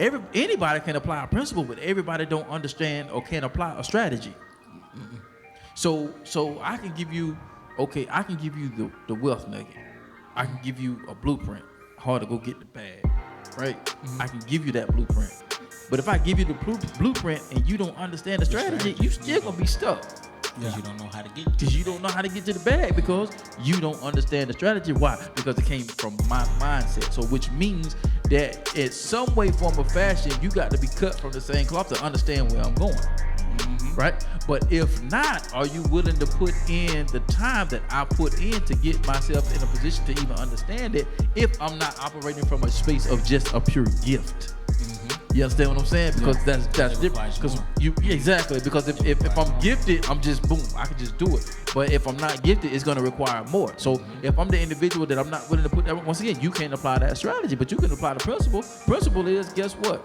Anybody can apply a principle, but everybody don't understand or can apply a strategy. So I can give you, the wealth nugget. I can give you a blueprint, how to go get the bag, right? I can give you that blueprint. But if I give you the blueprint and you don't understand the strategy, you still gonna be stuck. Because you don't know how to get. Because you don't know how to get to the bag because you don't understand the strategy. Why? Because it came from my mindset. So which means that in some way, form, or fashion, you got to be cut from the same cloth to understand where I'm going. Right? But if not, are you willing to put in the time that I put in to get myself in a position to even understand it if I'm not operating from a space of just a pure gift? You understand what I'm saying? Because that's different. Because exactly. Because if I'm gifted, I'm just boom, I can just do it. But if I'm not gifted, it's gonna require more. So if I'm the individual that I'm not willing to put that, once again, you can't apply that strategy, but you can apply the principle. Principle is, guess what?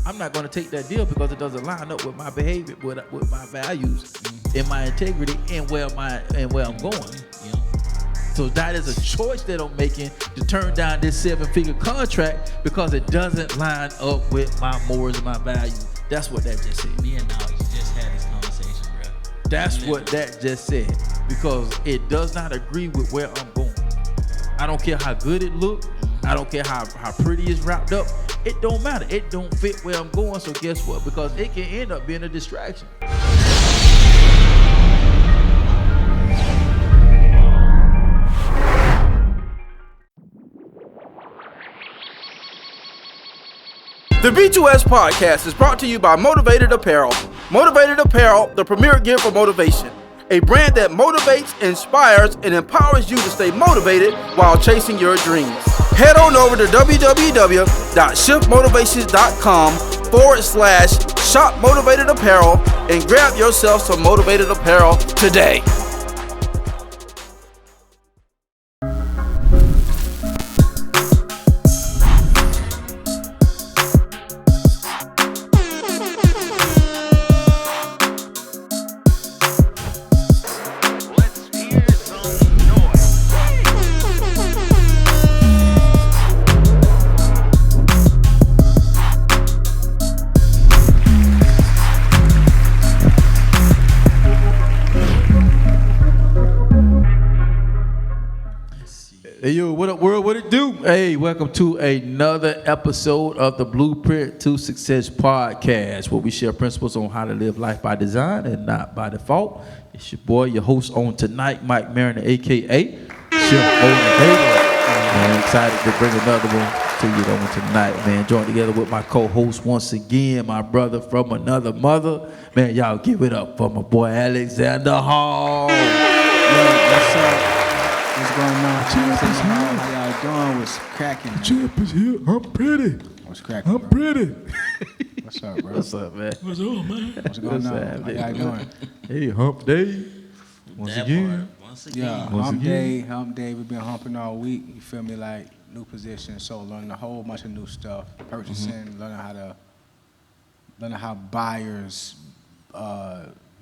I'm not gonna take that deal because it doesn't line up with my behavior, with my values, and my integrity, and where I'm going. So that is a choice that I'm making to turn down this 7-figure contract because it doesn't line up with my morals and my values. That's what that just said. Me and Alex just had this conversation, bro. That's what that just said. Because it does not agree with where I'm going. I don't care how good it looks. I don't care how pretty it's wrapped up. It don't matter. It don't fit where I'm going. So guess what? Because it can end up being a distraction. The B2S podcast is brought to you by Motivated Apparel. Motivated Apparel, the premier gear for motivation. A brand that motivates, inspires, and empowers you to stay motivated while chasing your dreams. Head on over to www.shiftmotivations.com/shop Motivated Apparel and grab yourself some Motivated Apparel today. Hey, yo, what up, world? What it do? Hey, welcome to another episode of the Blueprint to Success podcast, where we share principles on how to live life by design and not by default. It's your boy, your host on tonight, Mike Mariner, a.k.a. Chef Motivator. I'm excited to bring another one to you on tonight, man. Joined together with my co-host once again, my brother from another mother. Man, y'all give it up for my boy, Alxndr Hall. Yo, what's up? What's going on? How y'all doing? What's cracking? Champ is here. I'm pretty. What's cracking? I'm pretty. What's up, bro? What's up, man? What's on, man? What's going on? How y'all doing? Hey, hump day. Once again. Yeah, Once hump again. day. We've been humping all week. You feel me? Like new position, so learning a whole bunch of new stuff, purchasing, learning how buyers.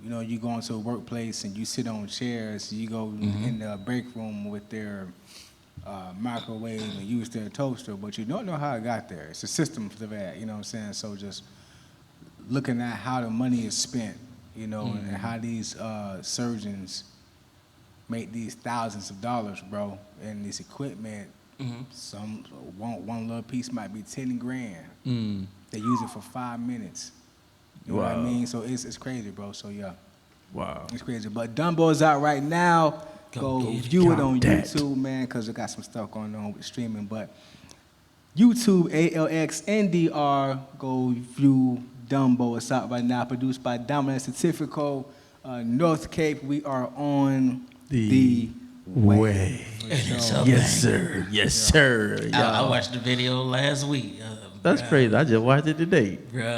You go into a workplace and you sit on chairs. You go in the break room with their microwave and use their toaster, but you don't know how it got there. It's a system for that, you know what I'm saying? So just looking at how the money is spent, and how these surgeons make these thousands of dollars, bro, and this equipment. Some one little piece might be 10 grand. They use it for 5 minutes. You know what I mean? So it's crazy, bro. So yeah. Wow. It's crazy. But Dumbo's out right now. Go view it on YouTube, man, because it got some stuff going on with streaming. But YouTube, ALXNDR, go view Dumbo. It's out right now, produced by Dominant Certifico, North Cape. We are on the way. Sure. Yes, sir. Yes, sir. I watched the video last week. That's crazy. I just watched it today. Bro,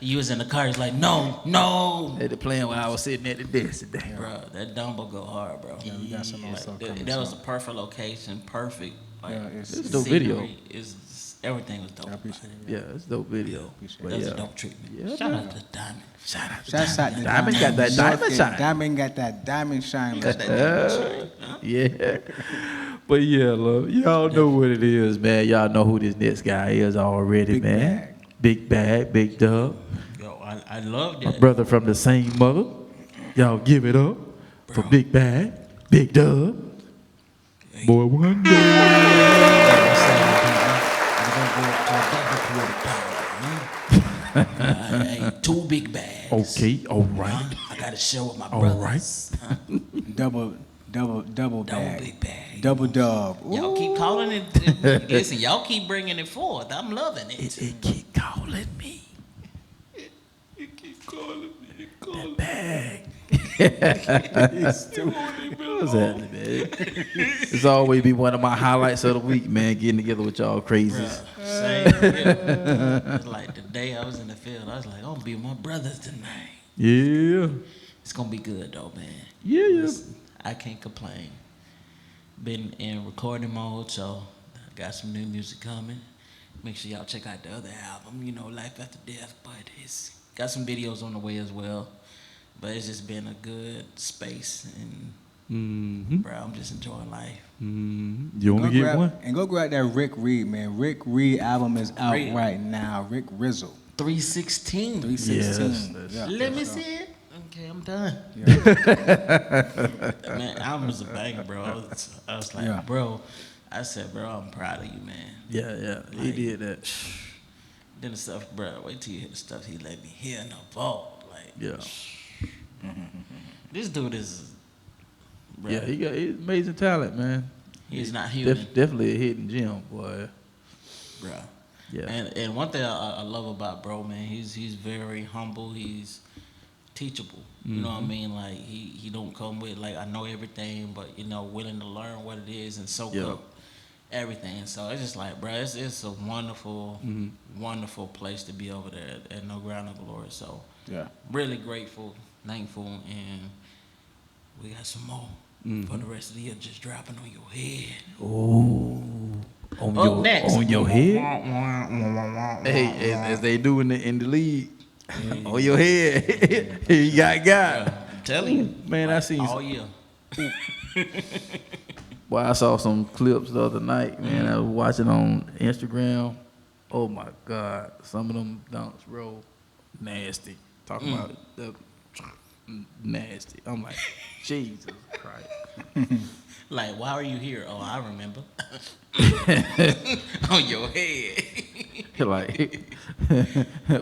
you was in the car. He's like, no. They playing while I was sitting at the desk today. Bro, that Dumbo go hard, bro. Yeah, we got some more stuff coming. That was a perfect location, perfect. Like, it's a dope video. Everything was dope. I appreciate it. Yeah, it's a dope video. That was a dope treatment. Yeah, Shout out to Diamond. Shout out to Diamond got that diamond shine. Diamond got that diamond shine. Yeah. But yeah, look, y'all know what it is, man. Y'all know who this next guy is already, Big man. bag. Big bag, big dub. Yo, I love My that. brother from the same mother. Y'all give it up for Big Bag, Big Dub, Boy Wonda. Hey, 2 big bags. Okay, all right. I got to share with my All brothers. Double Double bag. big bag. Double dub. Y'all keep calling it. Listen, y'all keep bringing it forth. I'm loving it. It keep calling me. It keep calling me. That bag. What's happening, man? It's always be one of my highlights of the week, man. Getting together with y'all crazies. Same here. It's like the day I was in the field, I was like, I'm gonna be with my brothers tonight. Yeah. It's gonna be good though, man. Yeah. Listen, I can't complain. Been in recording mode, so got some new music coming. Make sure y'all check out the other album, you know, Life After Death, but it's got some videos on the way as well. But it's just been a good space, and bro, I'm just enjoying life. You want me to get one? And go grab that Rick Reed, man. Rick Reed album is out Reed. right now. Rick Rizzle. 316. 316. Yes, Yeah, Let me so. see it. Okay, I'm done. Man, album was a banger, bro. I was like, Yeah. bro. I said, bro, I'm proud of you, man. Yeah. He did that. Then the stuff, bro. Wait till you hear the stuff he let me hear in the vault. Like, Yeah. this dude is, bro. Yeah, he's amazing talent, man. He's not human, Definitely a hidden gem, boy. bro. Yeah. And one thing I love about bro, man, he's very humble. He's teachable. You know what I mean? Like he don't come with like I know everything, but you know willing to learn what it is and soak up everything. So it's just like, bro, it's a wonderful, wonderful place to be over there at No Ground of Glory. So Yeah. really grateful, thankful, and we got some more for the rest of the year just dropping on your head. Next. On your head. Hey, as they do in the league, on your head. You got. I'm telling you, Man, I seen. all year. Well, I saw some clips the other night, man. I was watching on Instagram. Oh my God, some of them dunks, bro, nasty. Talking about the nasty. I'm like, Jesus Christ. Like, why are you here? Oh, I remember. On your head. Like,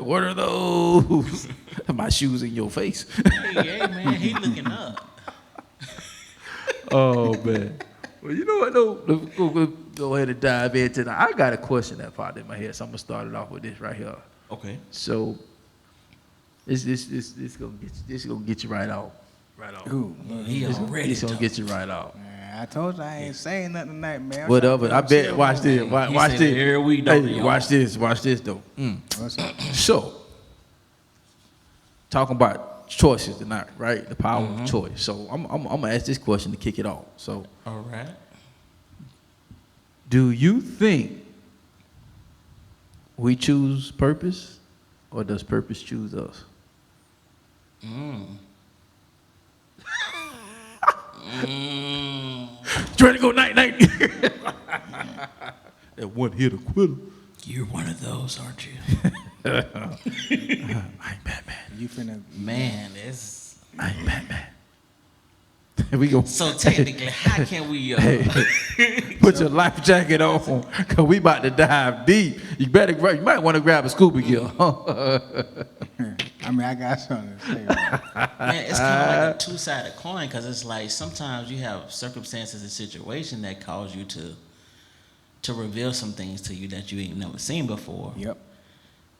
what are those? My shoes in your face. Hey, man, he looking up. Oh man. Well, you know what though? Let's go ahead and dive into that. I got a question that popped in my head, so I'm gonna start it off with this right here. Okay. So, this gonna get you right off. Right off. Who? He already It's gonna get you right off. Man, I told you I ain't saying nothing tonight, man. I'm Whatever. trying I to bet. chill, Watch man. this. Watch said this. every week, don't Hey, he, watch this. Watch this though. What's up? So, talking about choices tonight, right? The power of choice. So I'm gonna ask this question to kick it off. So, All right. do you think we choose purpose, or does purpose choose us? Trying to go night. That one hitter quitter. You're one of those, aren't you? I ain't Batman. You finna. Man, it's I ain't Batman. We go. so technically, how can we? Put your life jacket on, cause we about to dive deep. You might want to grab a scuba gear. I mean, I got something to say. Man. Man, it's kind of like a two-sided coin because it's like sometimes you have circumstances and situations that cause you to reveal some things to you that you ain't never seen before. Yep.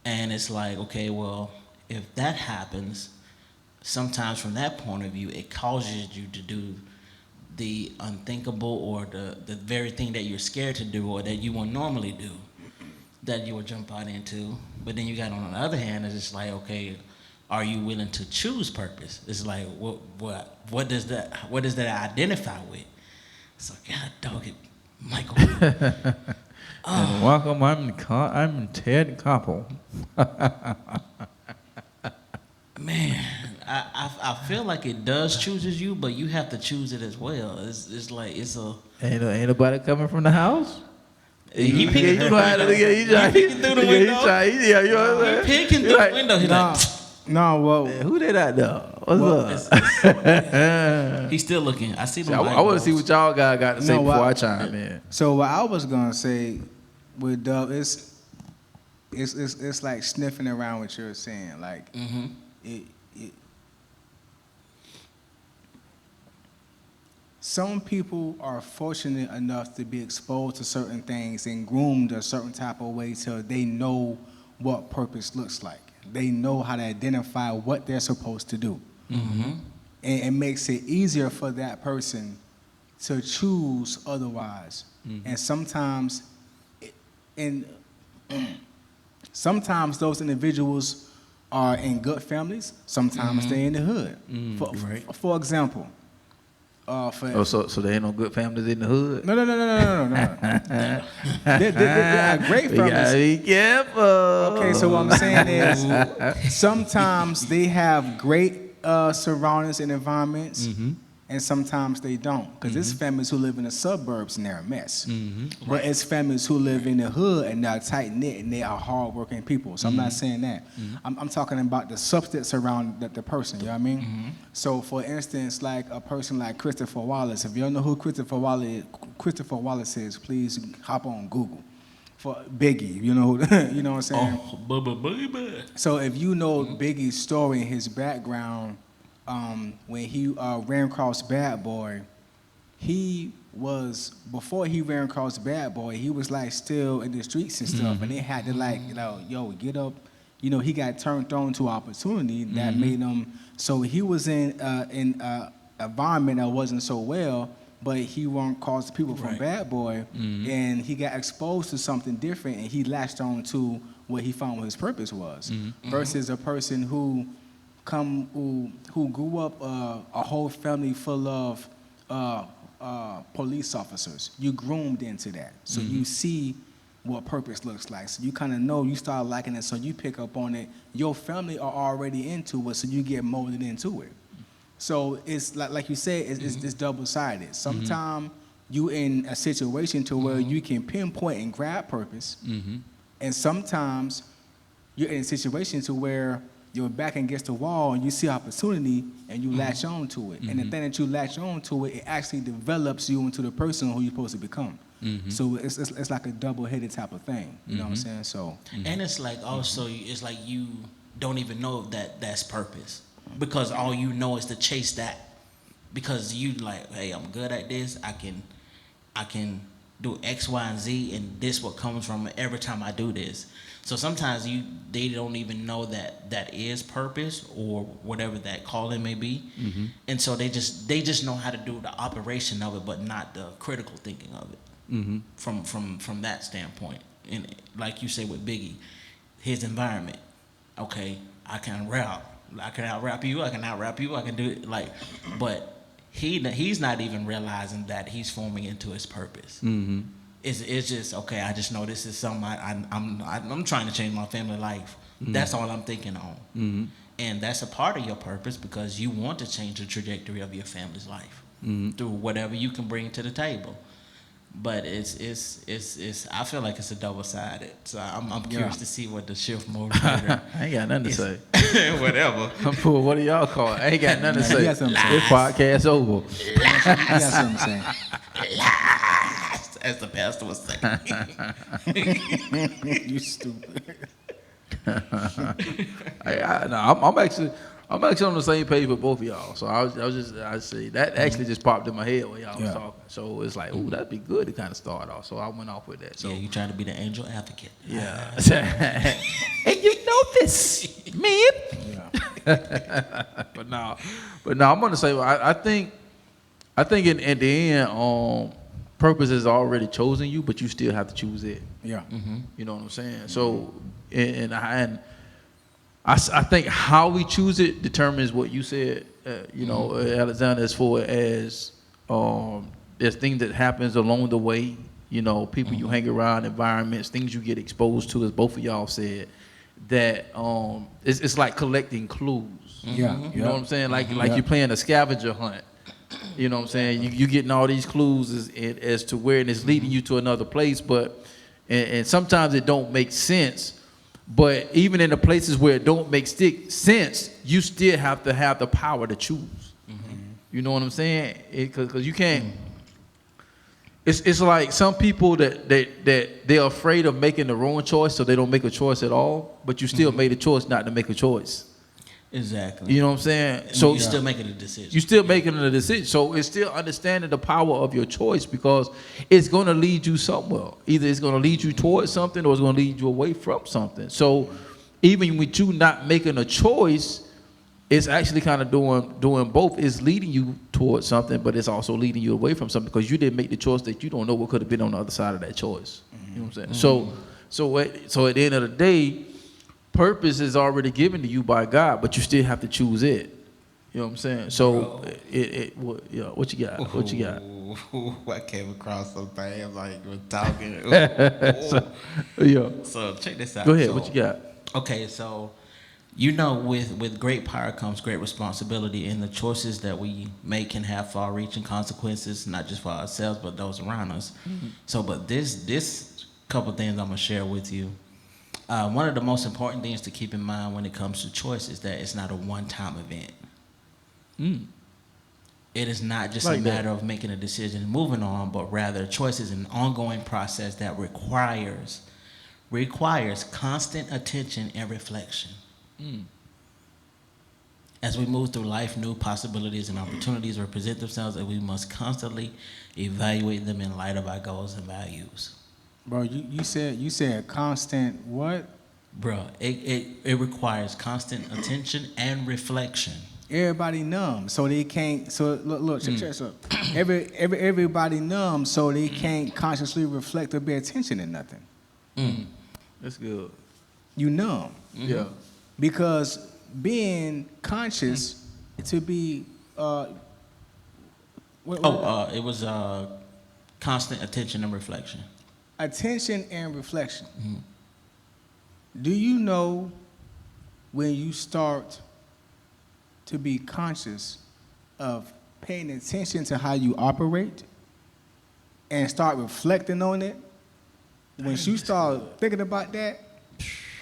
And it's like, okay, well, if that happens, sometimes from that point of view, it causes you to do the unthinkable or the very thing that you're scared to do or that you would normally do, that you would jump out into. But then you got on the other hand, it's just like, okay, are you willing to choose purpose? It's like, what does that identify with? So God dog it, Michael. And welcome, I'm Ted Koppel. Man, I feel like it does chooses you, but you have to choose it as well. It's like it's a Ain't nobody coming from the house. he picking through the window. Yeah, you know what I'm saying? Picking through the window. He's like, No, well, Man, who that out there? What's up? he's still looking. I see them. I want to see what y'all got to say before I chime in. so what I was gonna say with Dub it's like sniffing around what you're saying. Like some people are fortunate enough to be exposed to certain things and groomed a certain type of way till they know what purpose looks like. They know how to identify what they're supposed to do. And it makes it easier for that person to choose otherwise. And sometimes those individuals are in good families, sometimes they're in the hood. For example, so there ain't no good families in the hood? No. They're great families. You gotta be careful. Okay, so what I'm saying is sometimes they have great surroundings and environments, and sometimes they don't. Because there's families who live in the suburbs and they're a mess. But it's families who live in the hood and they're tight-knit and they are hardworking people. So I'm not saying that. I'm talking about the substance around the person, you know what I mean? So for instance, like a person like Christopher Wallace, if you don't know who Christopher Wallace is, please hop on Google. For Biggie, you know what I'm saying? Baby. So if you know Biggie's story and his background, when he ran across Bad Boy, before he ran across Bad Boy, he was like still in the streets and stuff, and they had to like, yo, get up. He got turned on to opportunity that made him. So he was in an environment that wasn't so well, but he won't cause people from Bad Boy, and he got exposed to something different, and he latched on to what he found what his purpose was, versus a person who grew up a whole family full of police officers. You groomed into that, so you see what purpose looks like. So you kind of know, you start liking it, so you pick up on it. Your family are already into it, so you get molded into it. So it's like you said, it's double-sided. Sometimes you in a situation to where you can pinpoint and grab purpose, and sometimes you're in a situation to where you're back against the wall and you see opportunity and you latch on to it. And the thing that you latch on to it actually develops you into the person who you're supposed to become. So it's like a double-headed type of thing. You know what I'm saying? So and it's like also it's like you don't even know that that's purpose, because all you know is to chase that, because you like, hey, I'm good at this. I can do X, Y, and Z, and this what comes from it every time I do this. So sometimes they don't even know that is purpose or whatever that calling may be, and so they just know how to do the operation of it, but not the critical thinking of it. From that standpoint, and like you say with Biggie, his environment. Okay, I can rap. I can out-rap you. I can out-rap you. I can do it but he's not even realizing that he's forming into his purpose. It's just, okay, I just know this is something I'm trying to change my family life. That's all I'm thinking on. And that's a part of your purpose, because you want to change the trajectory of your family's life through whatever you can bring to the table. But it's I feel like it's a double-sided. So I'm curious to see what the shift motivator. I ain't got nothing to say. Whatever. What do y'all call it? I ain't got nothing to say. You got something to say. This podcast over. you got something to say. As the pastor was saying. You stupid. I'm actually on the same page with both of y'all. So I say that actually just popped in my head when y'all was talking. So it's like, oh, that'd be good to kind of start off. So I went off with that. So yeah, you trying to be the angel advocate. Yeah. And you know this, man. Yeah. But no, I'm gonna say, I think in the end, purpose has already chosen you, but you still have to choose it. Yeah. You know what I'm saying? So and I think how we choose it determines what you said, Alexndr, as far as there's things that happens along the way, people you hang around, environments, things you get exposed to, as both of y'all said. that it's like collecting clues. Yeah. You know what I'm saying? Like you're playing a scavenger hunt. You know what I'm saying? You getting all these clues as to where, and it's leading you to another place. But and sometimes it don't make sense. But even in the places where it don't make sense, you still have to have the power to choose. You know what I'm saying? Because you can't. It's like some people that they're afraid of making the wrong choice, so they don't make a choice at all. But you still made a choice not to make a choice. Exactly. You know what I'm saying? So you're still making a decision. You're still making a decision. So it's still understanding the power of your choice, because it's going to lead you somewhere. Either it's going to lead you towards something or it's going to lead you away from something. So even with you not making a choice, it's actually kind of doing both. It's leading you towards something, but it's also leading you away from something, because you didn't make the choice that you don't know what could have been on the other side of that choice. You know what I'm saying? So at the end of the day, purpose is already given to you by God, but you still have to choose it. You know what I'm saying? So what you got? What you got? Ooh, I came across something. I'm like, we're talking. So check this out. Go ahead. What you got? Okay, so with great power comes great responsibility, and the choices that we make can have far-reaching consequences, not just for ourselves but those around us. So, but this couple things I'm gonna share with you. One of the most important things to keep in mind when it comes to choice is that it's not a one-time event. It is not just a matter of making a decision and moving on, but rather choice is an ongoing process that requires constant attention and reflection. As we move through life, new possibilities and opportunities will present themselves, and we must constantly evaluate them in light of our goals and values. Bro, you said constant what? Bro, it requires constant attention and reflection. Everybody numb, so they can't. So look, check this out. Everybody numb, so they can't consciously reflect or pay attention to nothing. That's good. You numb. Yeah. Because being conscious to be it was constant attention and reflection. Attention and reflection. Do you know when you start to be conscious of paying attention to how you operate and start reflecting on it? Once you start thinking about that,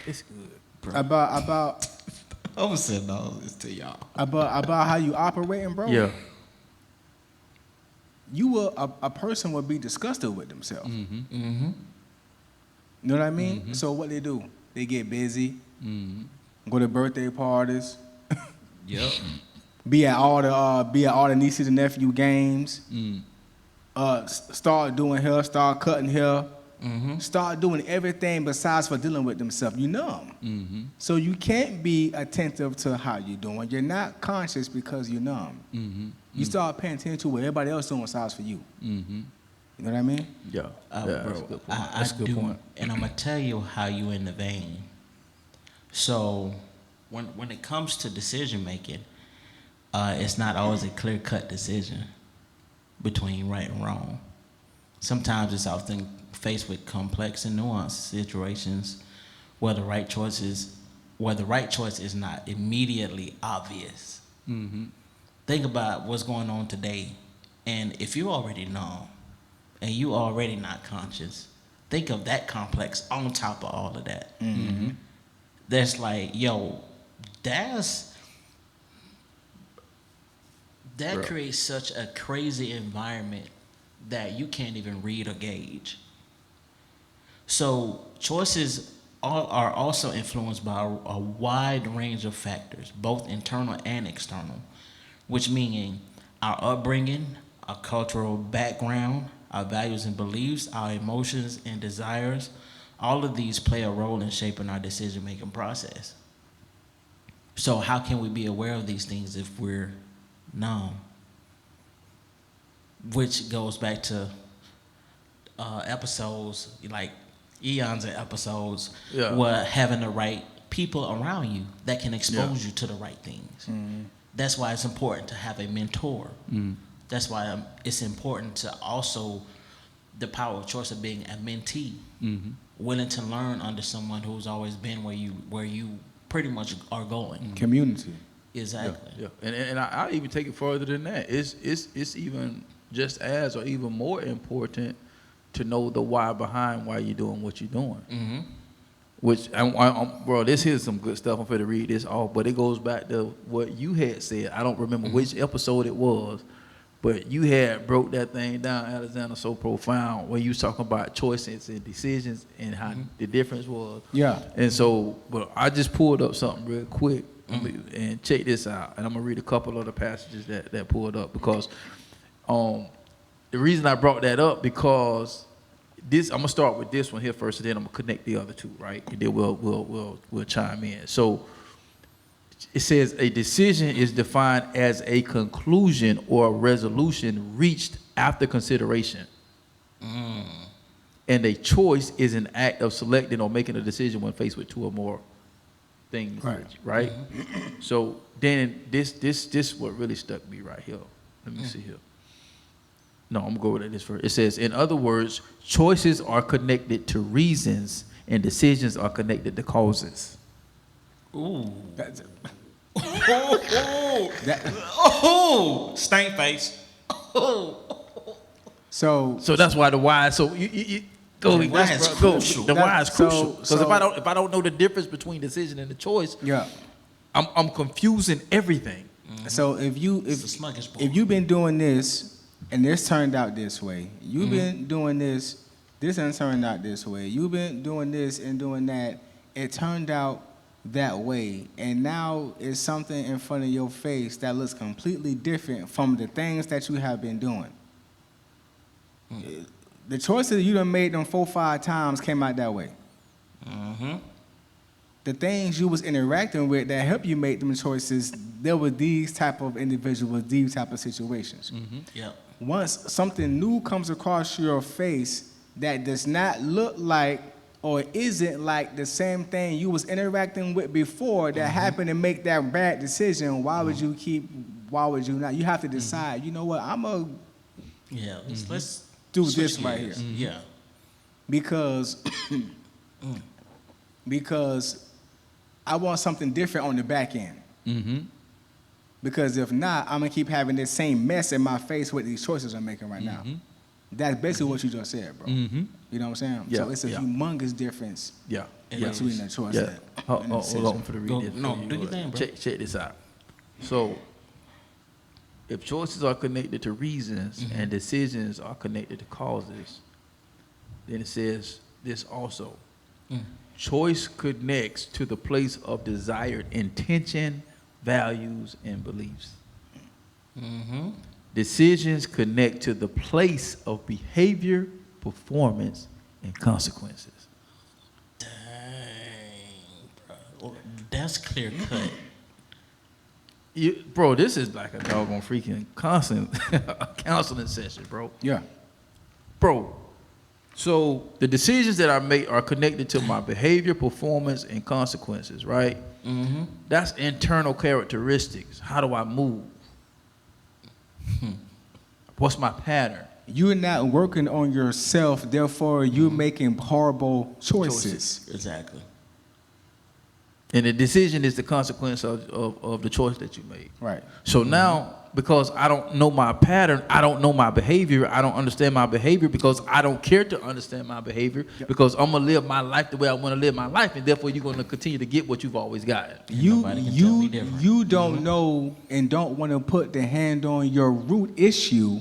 It's good. bro. About I'm saying all this to y'all. about how you operating, bro. Yeah. You will a person will be disgusted with themselves. You know what I mean? So what they do? They get busy, go to birthday parties, Yep. be at all the nieces and nephew games, start doing hair, start cutting hair, start doing everything besides for dealing with themselves. You numb. So you can't be attentive to how you're doing. You're not conscious because you're numb. You start paying attention to what everybody else doing besides for you. You know what I mean? Yeah. Bro, That's a good point. I do, point. And I'm gonna tell you how you in the vein. So, when it comes to decision making, it's not always a clear cut decision between right and wrong. Sometimes it's often faced with complex and nuanced situations where the right choice is not immediately obvious. Think about what's going on today, and if you already know, and you already not conscious, think of that complex on top of all of that. That's like, that creates such a crazy environment that you can't even read or gauge. So choices are also influenced by a wide range of factors, both internal and external, which meaning our upbringing, our cultural background, our values and beliefs, our emotions and desires, all of these play a role in shaping our decision-making process. So how can we be aware of these things if we're numb? Which goes back to episodes, like eons of episodes, where having the right people around you that can expose you to the right things. That's why it's important to have a mentor. That's why it's important to also the power of choice of being a mentee. willing to learn under someone who's always been where you pretty much are going. Community. Exactly. Yeah, and I even take it further than that. It's even just as or even more important to know the why behind why you're doing what you're doing. Mm-hmm. Which, bro, this here's some good stuff. I'm finna read this off, but it goes back to what you had said. I don't remember which episode it was, but you had broke that thing down, Alexndr, so profound, where you was talking about choices and decisions and how the difference was. Yeah. And so, but I just pulled up something real quick and check this out. And I'm gonna read a couple of the passages that pulled up because the reason I brought that up because this I'm gonna start with this one here first, and then I'm gonna connect the other two, right? And then we'll chime in. So it says a decision is defined as a conclusion or a resolution reached after consideration. And a choice is an act of selecting or making a decision when faced with two or more things, right? So then this what really stuck me right here. Let me see here. No, I'm going to go with this first. It says, in other words, choices are connected to reasons and decisions are connected to causes. Ooh. That's, Stank face. so that's why the why. So you go. The why is crucial. The why is crucial because so- if I don't know the difference between decision and the choice, yeah. I'm confusing everything. So if It's a smorgasbord. you've been doing this and this turned out this way, you've been doing this and turned out this way, you've been doing this and doing that, it turned out that way, and now it's something in front of your face that looks completely different from the things that you have been doing. The choices you done made them 4-5 times came out that way. The things you was interacting with that helped you make them choices, there were these type of individuals, these type of situations. Yep. Once something new comes across your face that does not look like or isn't like the same thing you was interacting with before that happened to make that bad decision, why would you not? You have to decide, you know what, I'm going to Yeah. Let's do switch this right gears. here. Yeah. Because I want something different on the back end. Because if not, I'm going to keep having this same mess in my face with these choices I'm making right now. That's basically what you just said, bro. You know what I'm saying? Yeah, So it's a humongous difference Yeah. between the choice Yeah. and the decision. Hold on for the read Go- this. no, for you. do your thing, bro. Check this out. So if choices are connected to reasons and decisions are connected to causes, then it says this also. Choice connects to the place of desired intention, values, and beliefs. Decisions connect to the place of behavior, performance, and consequences. Dang, bro. That's clear cut. Bro, this is like a doggone freaking constant counseling session, bro. Yeah. Bro, so the decisions that I make are connected to my behavior, performance, and consequences, right? That's internal characteristics. How do I move? What's my pattern? You're not working on yourself, therefore you're making horrible choices. Exactly. And the decision is the consequence of the choice that you made. Right. So now, because I don't know my pattern, I don't know my behavior, I don't understand my behavior because I don't care to understand my behavior because I'm going to live my life the way I want to live my life, and therefore you're going to continue to get what you've always gotten. Nobody can tell me different. You don't know and don't want to put the hand on your root issue,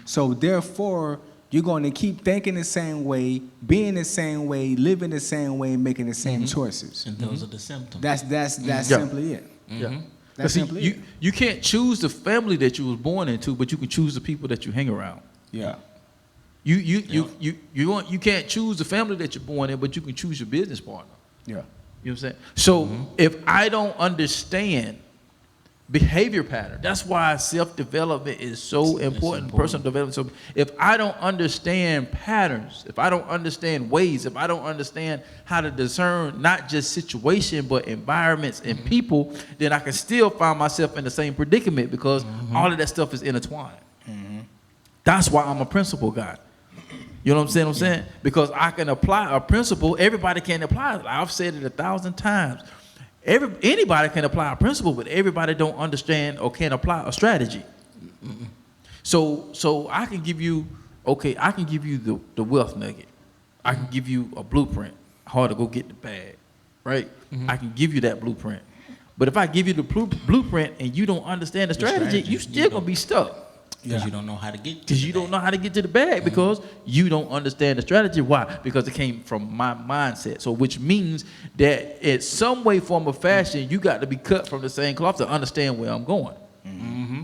so therefore you're going to keep thinking the same way, being the same way, living the same way, making the same choices. And those are the symptoms. That's simply it. Yeah. That's See, simply it. you can't choose the family that you was born into, but you can choose the people that you hang around. Yeah. You can't choose the family that you're born in, but you can choose your business partner. Yeah. You know what I'm saying? So if I don't understand behavior pattern, that's why self-development is so important, personal development. So if I don't understand patterns, if I don't understand ways, if I don't understand how to discern not just situation, but environments and people, then I can still find myself in the same predicament because all of that stuff is intertwined. That's why I'm a principle guy. You know what I'm saying? Because I can apply a principle. Everybody can apply it. I've said it 1,000 times. Anybody can apply a principle, but everybody don't understand or can apply a strategy. So I can give you, the wealth nugget. I can give you a blueprint, how to go get the bag, right? I can give you that blueprint. But if I give you the blueprint and you don't understand the strategy, you still gonna be stuck. Because you don't know how to get to Because you don't know how to get to the bag because you don't understand the strategy. Why? Because it came from my mindset. So which means that in some way, form, or fashion, you got to be cut from the same cloth to understand where I'm going.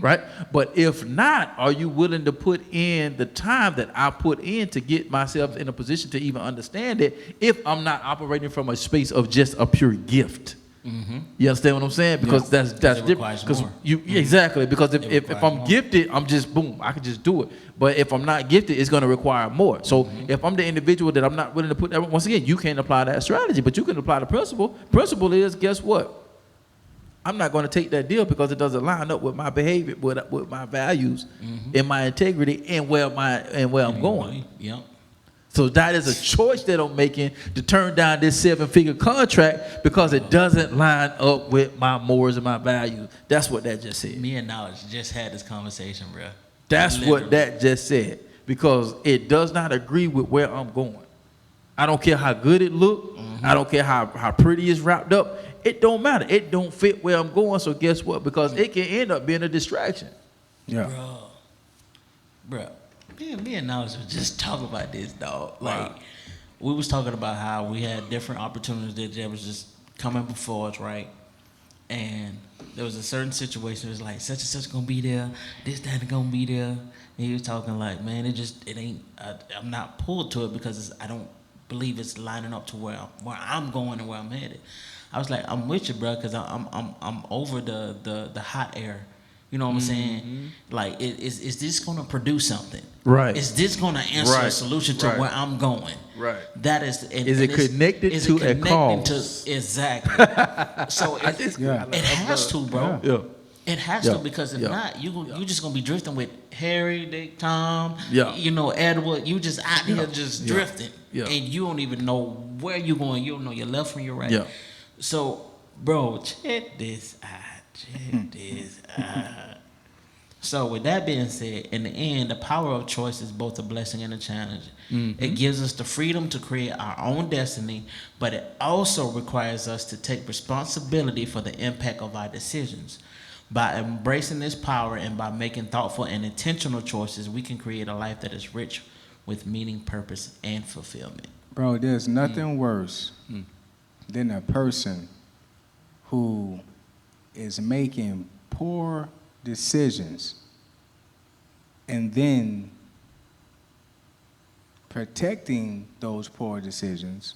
Right? But if not, are you willing to put in the time that I put in to get myself in a position to even understand it if I'm not operating from a space of just a pure gift? You understand what I'm saying? Because that's different. Because exactly. Because if I'm gifted, I'm just boom. I can just do it. But if I'm not gifted, it's going to require more. So if I'm the individual that I'm not willing to put that, once again, you can't apply that strategy, but you can apply the principle. Principle is, guess what? I'm not going to take that deal because it doesn't line up with my behavior, with my values, and my integrity, and where I'm going. Yep. So that is a choice that I'm making to turn down this 7-figure contract because it doesn't line up with my morals and my values. That's what that just said. Me and Knowledge just had this conversation, bro. That's what that just said because it does not agree with where I'm going. I don't care how good it look. I don't care how pretty it's wrapped up. It don't matter. It don't fit where I'm going. So guess what? Because it can end up being a distraction. Yeah. Bro. Me and Knowledge was just talking about this, dog. Like, we was talking about how we had different opportunities that was just coming before us, right? And there was a certain situation. It was like, such and such gonna be there. This, that, gonna be there. And he was talking like, man, it ain't. I'm not pulled to it because I don't believe it's lining up to where I'm going and where I'm headed. I was like, I'm with you, bro, because I'm over the hot air. You know what I'm saying? Like, is this gonna produce something? Right. Is this gonna answer a solution to where I'm going? Right. That is. Is it connected to a cause? Exactly. So it has to, bro. Yeah. It has to, because if not, you just gonna be drifting with Harry, Dick, Tom, Edward. You just out here just drifting, and you don't even know where you're going. You don't know your left from your right. Yeah. So, bro, check this out. Check this out. So, with that being said, in the end, the power of choice is both a blessing and a challenge. It gives us the freedom to create our own destiny, but it also requires us to take responsibility for the impact of our decisions. By embracing this power and by making thoughtful and intentional choices, we can create a life that is rich with meaning, purpose, and fulfillment. Bro, there's nothing worse than a person who is making poor decisions and then protecting those poor decisions,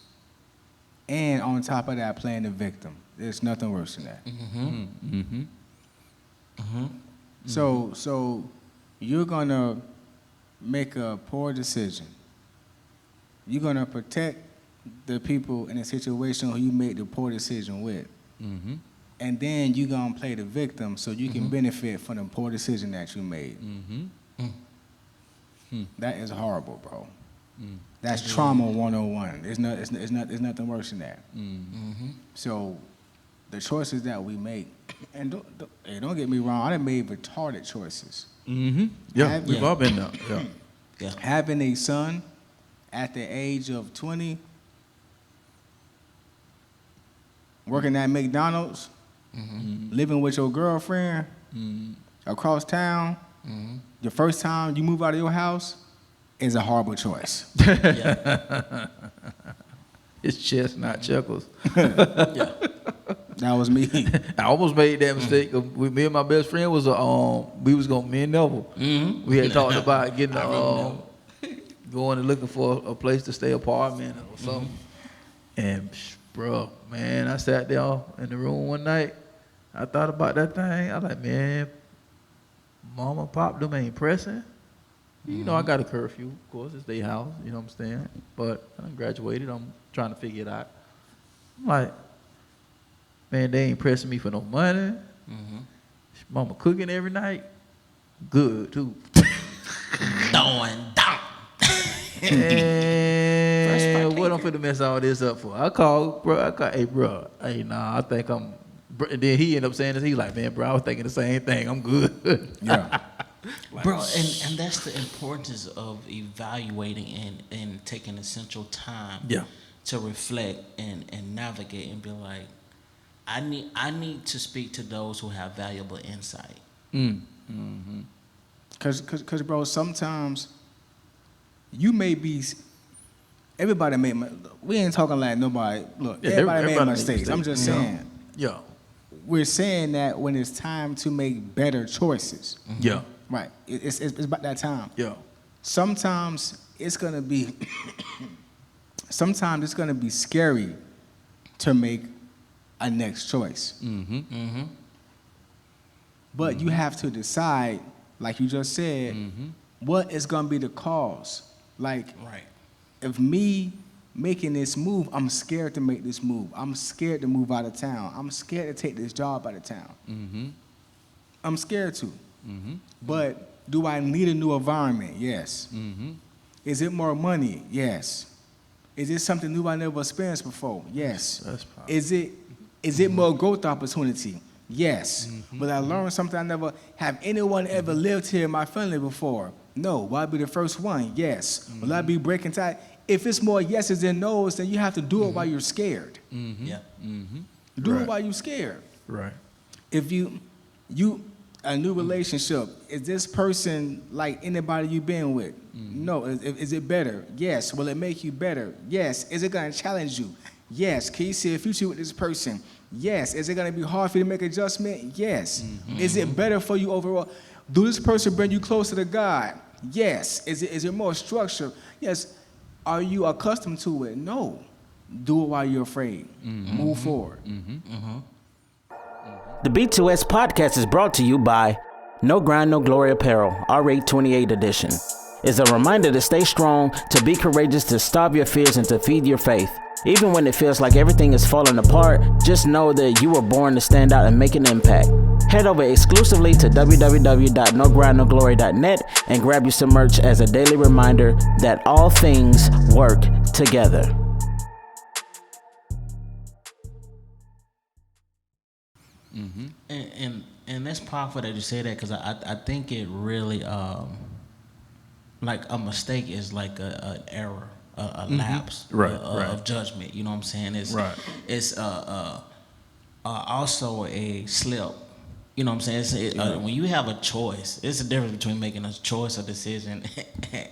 and on top of that, playing the victim. There's nothing worse than that. So you're gonna make a poor decision. You're gonna protect the people in a situation who you made the poor decision with. And then you're gonna play the victim so you can benefit from the poor decision that you made. That is horrible, bro. That's trauma 101. There's nothing worse than that. So the choices that we make, and don't get me wrong, I done made retarded choices. Yeah, we've all been there. Yeah. Having a son at the age of 20, working at McDonald's, living with your girlfriend across town, the first time you move out of your house is a horrible choice. It's chestnut chuckles. That was me. I almost made that mistake. Me and my best friend was me and Neville. We had talked about getting going and looking for a place to stay, apartment or something. And bro, man, I sat there in the room one night. I thought about that thing. I was like, man, mom and pop, them ain't pressing. You know, I got a curfew, of course. It's their house, you know what I'm saying? But I graduated. I'm trying to figure it out. I'm like, man, they ain't pressing me for no money. Mama cooking every night. Good, too. Throwing down. And what I'm finna mess all this up for? I call, hey, bro. Hey, nah, I think I'm. And then he ended up saying this. He like, man, bro, I was thinking the same thing. I'm good. Yeah. Bro, and that's the importance of evaluating and taking essential time to reflect and navigate and be like, I need to speak to those who have valuable insight. Cause bro, sometimes you may be. Everybody made. We ain't talking like nobody. Look, everybody made mistakes. I'm just saying. Yeah. We're saying that when it's time to make better choices. Yeah. Right. It's about that time. Yeah. Sometimes it's gonna be. Sometimes it's gonna be scary to make a next choice. But you have to decide, like you just said, what is gonna be the cause. Like, if me making this move, I'm scared to make this move. I'm scared to move out of town. I'm scared to take this job out of town. I'm scared to. But do I need a new environment? Yes. Is it more money? Yes. Is it something new I never experienced before? Yes. That's powerful. Is it more growth opportunity? Yes. Will I learn something I never have anyone ever lived here in my family before? No. Will I be the first one? Yes. Will I be breaking tie? If it's more yeses than nos, then you have to do it while you're scared. Yeah. Do it while you're scared. Right. If you a new relationship, is this person like anybody you've been with? No. Is it better? Yes. Will it make you better? Yes. Is it going to challenge you? Yes. Can you see a future with this person? Yes. Is it going to be hard for you to make adjustment? Yes. Is it better for you overall? Do this person bring you closer to God? Yes. Is it more structured? Yes. Are you accustomed to it? No. Do it while you're afraid. Move forward. The B2S podcast is brought to you by No Grind, No Glory Apparel, R8 28 edition. It's a reminder to stay strong, to be courageous, to stop your fears, and to feed your faith. Even when it feels like everything is falling apart, just know that you were born to stand out and make an impact. Head over exclusively to www.nogrindnoglory.net and grab you some merch as a daily reminder that all things work together. And that's powerful that you say that, because I think it really like a mistake is like an error, a lapse of judgment. You know what I'm saying? It's also a slip. You know what I'm saying? When you have a choice, it's a difference between making a choice, a decision,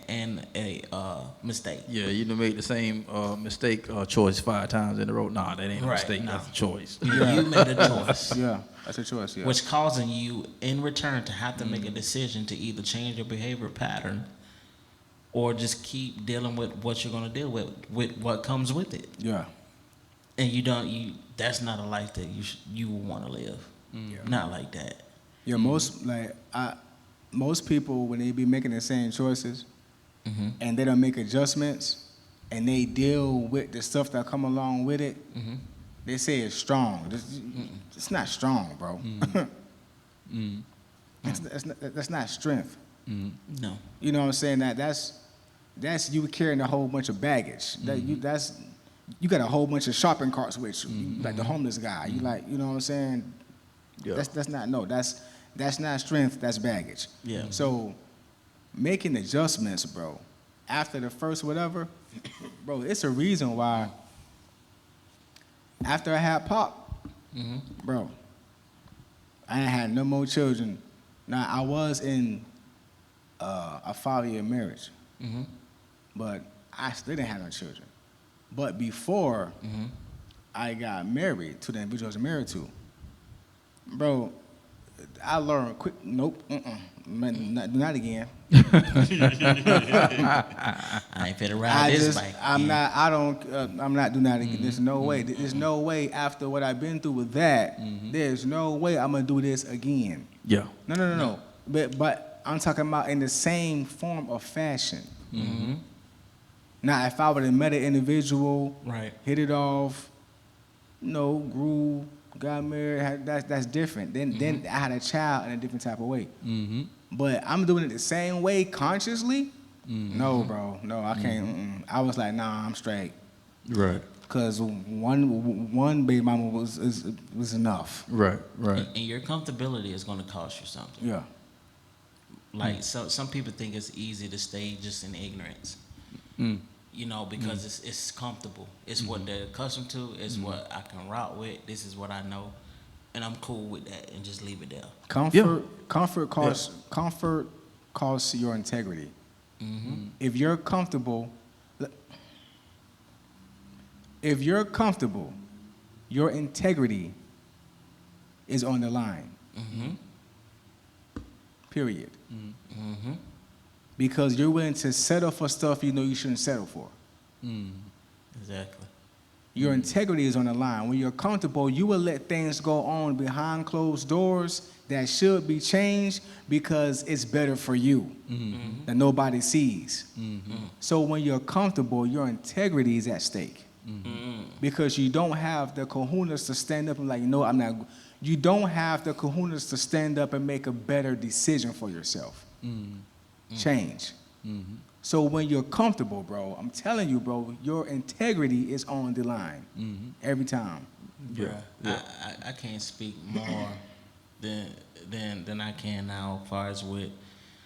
and a mistake. Yeah, you done made the same mistake choice 5 times in a row. Nah, that ain't a mistake. That's a choice. You made a choice. Yeah, that's a choice. Yeah. Which causing you, in return, to have to make a decision to either change your behavior pattern or just keep dealing with what you're going to deal with what comes with it. Yeah. And that's not a life that you would want to live. Not like that. Yeah, most people, when they be making the same choices and they don't make adjustments and they deal with the stuff that come along with it, they say it's strong. It's not strong, bro. That's not strength. No. You know what I'm saying? That's you carrying a whole bunch of baggage. You got a whole bunch of shopping carts with you, like the homeless guy. You like, you know what I'm saying? Yeah. That's not strength, that's baggage. Yeah. So making adjustments, bro, after the first whatever, bro, it's a reason why after I had Pop, bro, I ain't had no more children. Now I was in a 5-year marriage, but I still didn't have no children. But before I got married to the individual I was married to, bro, I learned quick. Nope, not again. I ain't finna ride this bike. I'm not doing that again. There's no way. There's no way after what I've been through with that. There's no way I'm gonna do this again. Yeah. No. But I'm talking about in the same form of fashion. Now, if I would have met an individual, hit it off, grew, got married, that's different. Then I had a child in a different type of way. But I'm doing it the same way consciously. No, bro. No, I can't. I was like, nah, I'm straight. Right. Cause one baby mama was enough. Right. And your comfortability is going to cost you something. Yeah. Like some people think it's easy to stay just in ignorance. You know, because it's comfortable. It's what they're accustomed to. It's what I can rock with. This is what I know, and I'm cool with that, and just leave it there. Comfort costs your integrity. If you're comfortable, your integrity is on the line. Period. Because you're willing to settle for stuff you know you shouldn't settle for. Exactly. Your integrity is on the line. When you're comfortable, you will let things go on behind closed doors that should be changed because it's better for you that nobody sees. So when you're comfortable, your integrity is at stake. Because you don't have the kahunas to stand up and like, no, I'm not. You don't have the kahunas to stand up and make a better decision for yourself. Change. So when you're comfortable, bro, I'm telling you, bro, your integrity is on the line every time. Yeah. I can't speak more than I can now as far as with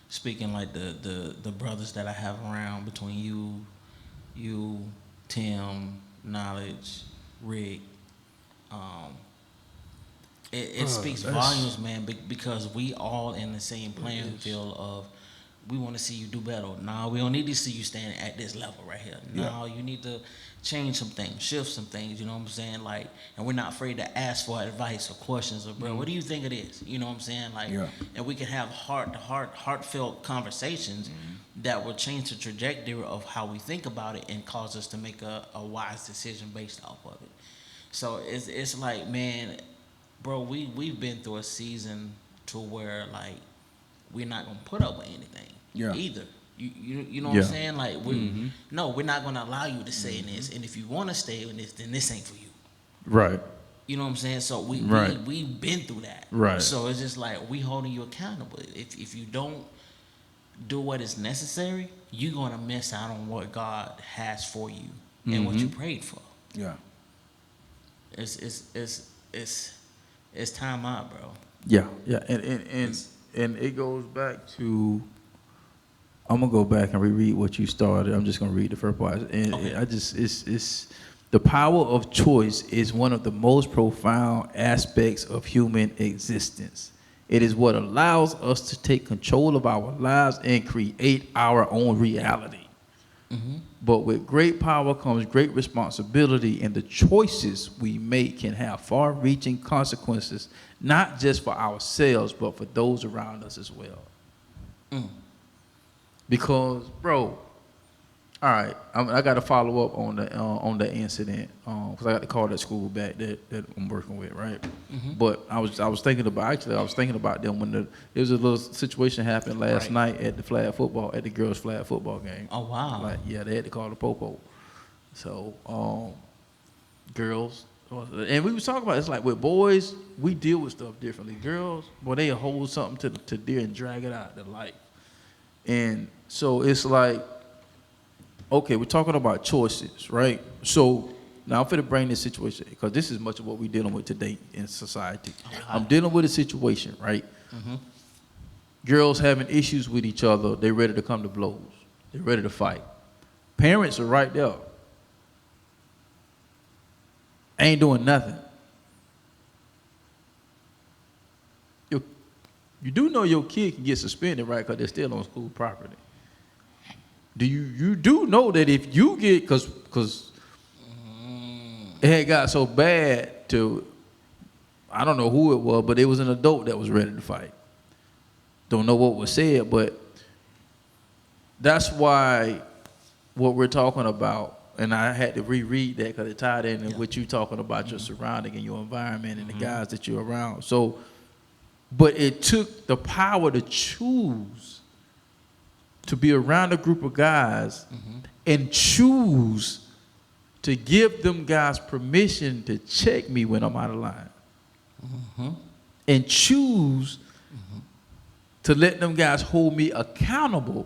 speaking like the brothers that I have around between you, Tim, Knowledge, Rick. It speaks volumes, man, because we all in the same playing field of we want to see you do better. No, we don't need to see you standing at this level right here. No, you need to change some things, shift some things, you know what I'm saying? Like, and we're not afraid to ask for advice or questions or, bro, what do you think it is? You know what I'm saying? Like, and we can have heartfelt conversations that will change the trajectory of how we think about it and cause us to make a wise decision based off of it. So it's like, man, bro, we've been through a season to where, like, we're not gonna put up with anything either. You know what I'm saying? Like, no, we're not gonna allow you to stay in this. And if you want to stay in this, then this ain't for you. Right. You know what I'm saying? So we've been through that. Right. So it's just like we holding you accountable. If you don't do what is necessary, you're gonna miss out on what God has for you and what you prayed for. Yeah. It's time out, bro. Yeah. And it goes back to, I'm gonna go back and reread what you started. I'm just gonna read the first part. And it's the power of choice is one of the most profound aspects of human existence. It is what allows us to take control of our lives and create our own reality. But with great power comes great responsibility, and the choices we make can have far-reaching consequences, not just for ourselves, but for those around us as well. Because, bro, all right, I got to follow up on the incident because I got to call that school back that I'm working with, right? But I was thinking about them when there was a little situation happened last night at the girls' flag football game. Oh wow! Like, yeah, they had to call the popo. So girls, and we was talking about it's like with boys we deal with stuff differently. Girls, boy, they hold something to dear and drag it out to life, and so it's like. Okay, we're talking about choices, right? So now I'm going to bring this situation because this is much of what we're dealing with today in society. I'm dealing with a situation, right? Girls having issues with each other. They're ready to come to blows. They're ready to fight. Parents are right there. Ain't doing nothing. You do know your kid can get suspended, right? Because they're still on school property. Do you do know that if you get, because it had got so bad to, I don't know who it was, but it was an adult that was ready to fight. Don't know what was said, but that's why what we're talking about, and I had to reread that because it tied in with what you talking about your surrounding and your environment and the guys that you're around. So, but it took the power to choose to be around a group of guys and choose to give them guys permission to check me when I'm out of line. And choose to let them guys hold me accountable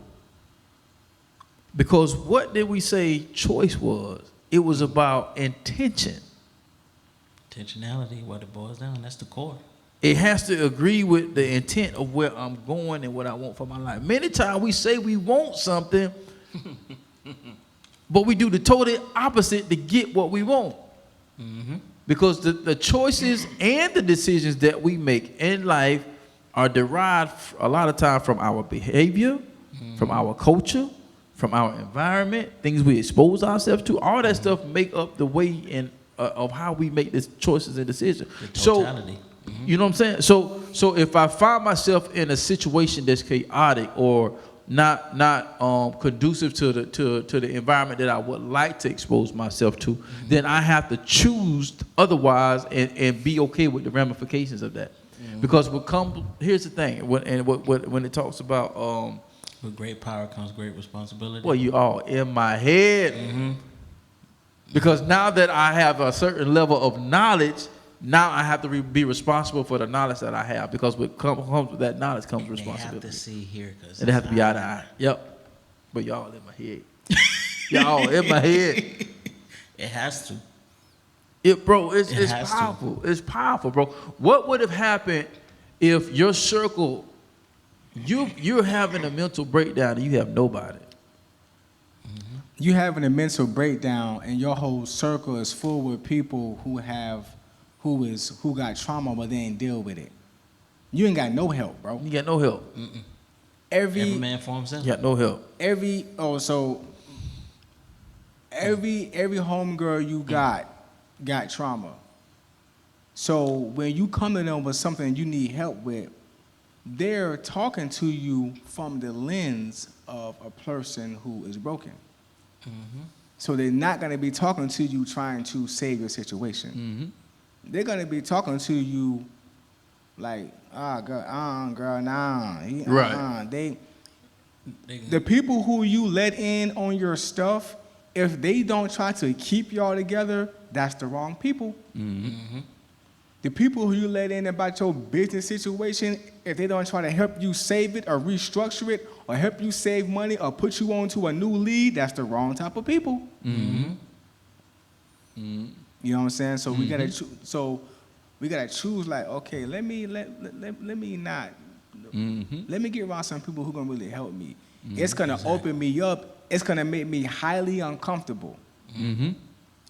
Because what did we say choice was? It was about intention. Intentionality, what it boils down, that's the core. It has to agree with the intent of where I'm going and what I want for my life. Many times we say we want something, but we do the total opposite to get what we want. Mm-hmm. Because the choices and the decisions that we make in life are derived a lot of time from our behavior, from our culture, from our environment, things we expose ourselves to. All that stuff make up the way of how we make these choices and decisions. The totality. You know what I'm saying? So if I find myself in a situation that's chaotic or not conducive to the environment that I would like to expose myself to, then I have to choose otherwise and be okay with the ramifications of that. Because here's the thing, when it talks about with great power comes great responsibility. well, you all in my head. Because now that I have a certain level of knowledge, now I have to be responsible for the knowledge that I have. Because what comes with that knowledge comes responsibility. They have to see here. And they have to be eye to eye. Yep. But y'all in my head. Y'all in my head. It has to. It's has powerful. It's powerful, bro. What would have happened if your circle, you're having a mental breakdown and you have nobody? You having a mental breakdown and your whole circle is full with people who got trauma but they ain't deal with it. You ain't got no help, bro. You got no help. Every man for himself. You got no help. Every homegirl you got trauma. So when you come to them with something you need help with, they're talking to you from the lens of a person who is broken. So they're not going to be talking to you trying to save your situation. They're going to be talking to you like, girl, nah. Right. The people who you let in on your stuff, if they don't try to keep y'all together, that's the wrong people. The people who you let in about your business situation, if they don't try to help you save it or restructure it or help you save money or put you on to a new lead, that's the wrong type of people. You know what I'm saying? So we gotta choose like, okay, let me get around some people who gonna really help me. It's gonna open me up. It's gonna make me highly uncomfortable.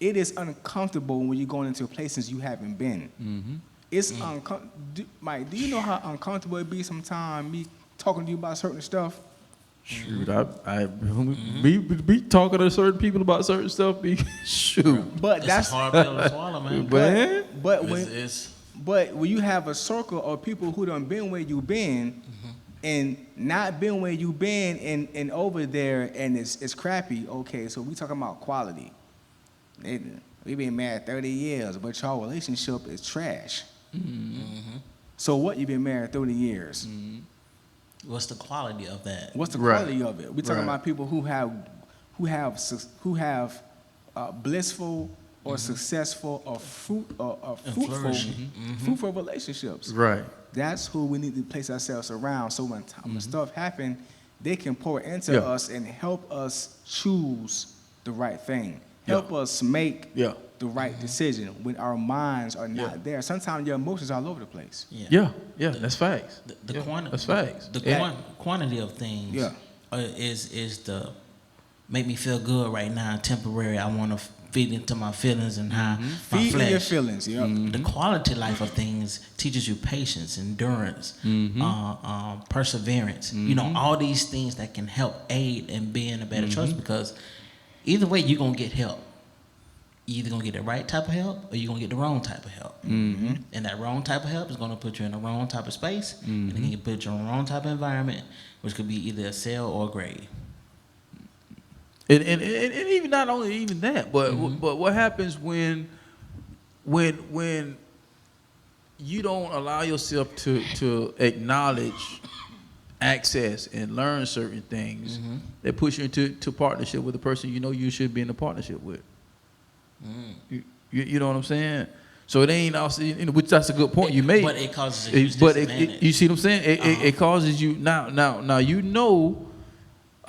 It is uncomfortable when you're going into places you haven't been. It's Mike, do you know how uncomfortable it be sometimes me talking to you about certain stuff? Shoot, I be talking to certain people about certain stuff. Shoot, But that's a hard pill to swallow, man. But when you have a circle of people who done been where you been, and not been where you been, and over there, and it's crappy. Okay, so we talking about quality. We been married 30 years, but your relationship is trash. So what, you been married 30 years? What's the quality of that? What's the quality of it? We talking about people who have blissful or successful or fruitful relationships. right. That's who we need to place ourselves around. So when stuff happen, they can pour into us and help us choose the right thing. Help us make the right decision when our minds are not there. Sometimes your emotions are all over the place. That's facts. That's facts. The quantity of things is the make me feel good right now, temporary. I want to feed into my feelings and how my feed flesh. Your feelings, The quality life of things teaches you patience, endurance, perseverance. You know, all these things that can help aid in being a better choice, because either way, you're going to get help. You're either going to get the right type of help or you're going to get the wrong type of help. And that wrong type of help is going to put you in the wrong type of space, and then you put you in the wrong type of environment, which could be either a cell or a grave. And even not only even that, but what happens when you don't allow yourself to acknowledge access and learn certain things that push you into partnership with the person you know you should be in a partnership with. You know what I'm saying? So it ain't also, which that's a good point you made. But it causes a huge disadvantage. You see what I'm saying? It causes you now you know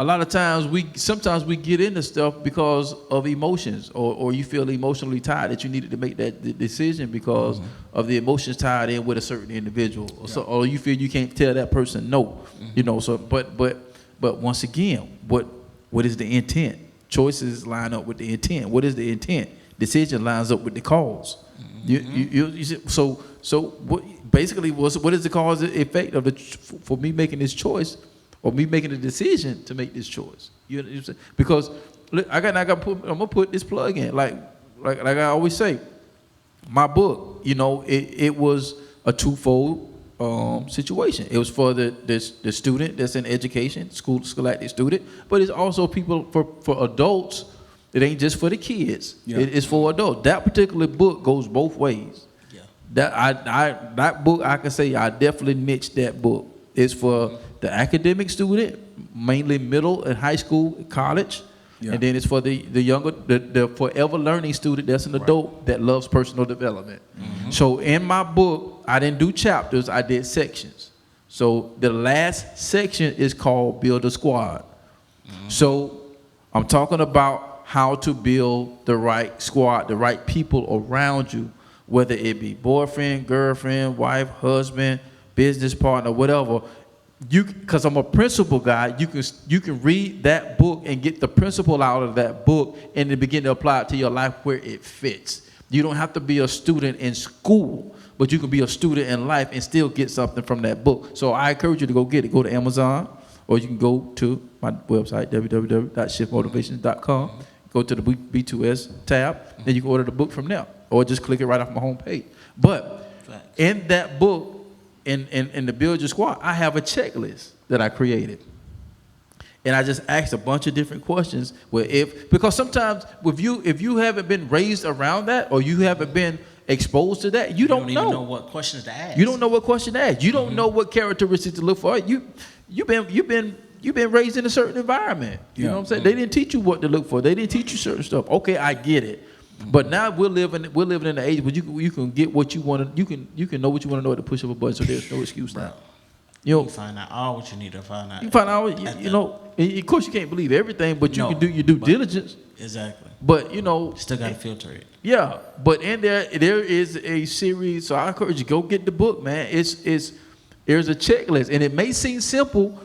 a lot of times sometimes we get into stuff because of emotions, or you feel emotionally tied that you needed to make that decision because of the emotions tied in with a certain individual, or you feel you can't tell that person no, you know. So, but once again, what is the intent? Choices line up with the intent. What is the intent? Decision lines up with the cause. You see, so what basically what is the cause and effect of for me making this choice? Or me making a decision to make this choice, you know what I'm saying? Because look, I'm gonna put this plug in, like I always say, my book, you know, it was a twofold situation. It was for the student that's in education, scholastic student, but it's also people for adults. It ain't just for the kids. Yeah. It's for adults. That particular book goes both ways. Yeah. That book, I can say I definitely niched that book. It's for the academic student, mainly middle and high school, college, and then it's for the younger, the forever learning student that's an adult that loves personal development. So in my book, I didn't do chapters, I did sections. So the last section is called Build a Squad. So I'm talking about how to build the right squad, the right people around you, whether it be boyfriend, girlfriend, wife, husband, business partner, whatever. Because I'm a principle guy, you can read that book and get the principle out of that book and then begin to apply it to your life where it fits. You don't have to be a student in school, but you can be a student in life and still get something from that book. So I encourage you to go get it. Go to Amazon, or you can go to my website, www.shiftmotivations.com. Go to the B2S tab, and you can order the book from there, or just click it right off my homepage. But in that book, in the Build Your Squad, I have a checklist that I created. And I just asked a bunch of different questions because sometimes if you haven't been raised around that, or you haven't been exposed to that, you don't even know what questions to ask. You don't know what question to ask. You don't know what characteristics to look for. You've been raised in a certain environment. You know what I'm saying? They didn't teach you what to look for. They didn't teach you certain stuff. Okay, I get it. But now we're living in the age where you can get what you want to. You can know what you want to know at the push of a button. So there's no excuse now. You find out all what you need to find out. You find out. You know. Of course, you can't believe everything, but you can do your due diligence. Exactly. But still got to filter it. Yeah. But in there is a series. So I encourage you, go get the book, man. There's a checklist, and it may seem simple.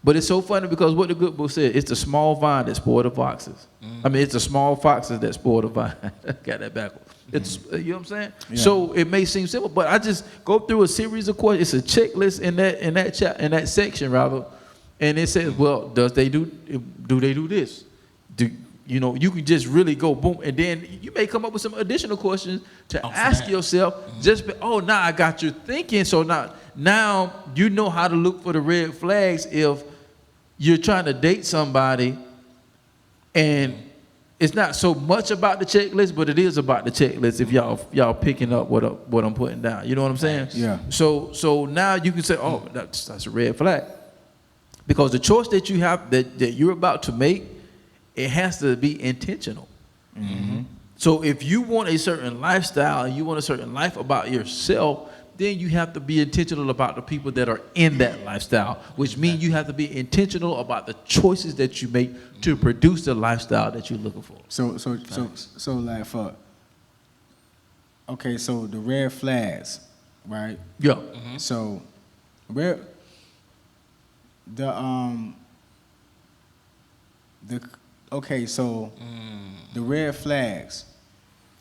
But it's so funny because what the good book said, it's the small vine that spoiled the foxes. I mean, it's the small foxes that spoiled the vine. Got that backwards. It's, you know what I'm saying? Yeah. So it may seem simple, but I just go through a series of questions. It's a checklist in that section rather, and it says, well, do they do this? You can just really go boom, and then you may come up with some additional questions to ask yourself. Now I got you thinking. So now you know how to look for the red flags if you're trying to date somebody, and it's not so much about the checklist, but it is about the checklist. If y'all picking up what I'm putting down, you know what I'm saying? Yeah. So now you can say, oh, that's a red flag, because the choice that you have that you're about to make, it has to be intentional. Mm-hmm. So if you want a certain lifestyle and you want a certain life about yourself, then you have to be intentional about the people that are in that lifestyle, which means you have to be intentional about the choices that you make to produce the lifestyle that you're looking for. So like so the red flags, right? Yeah. Mm-hmm. So the red flags.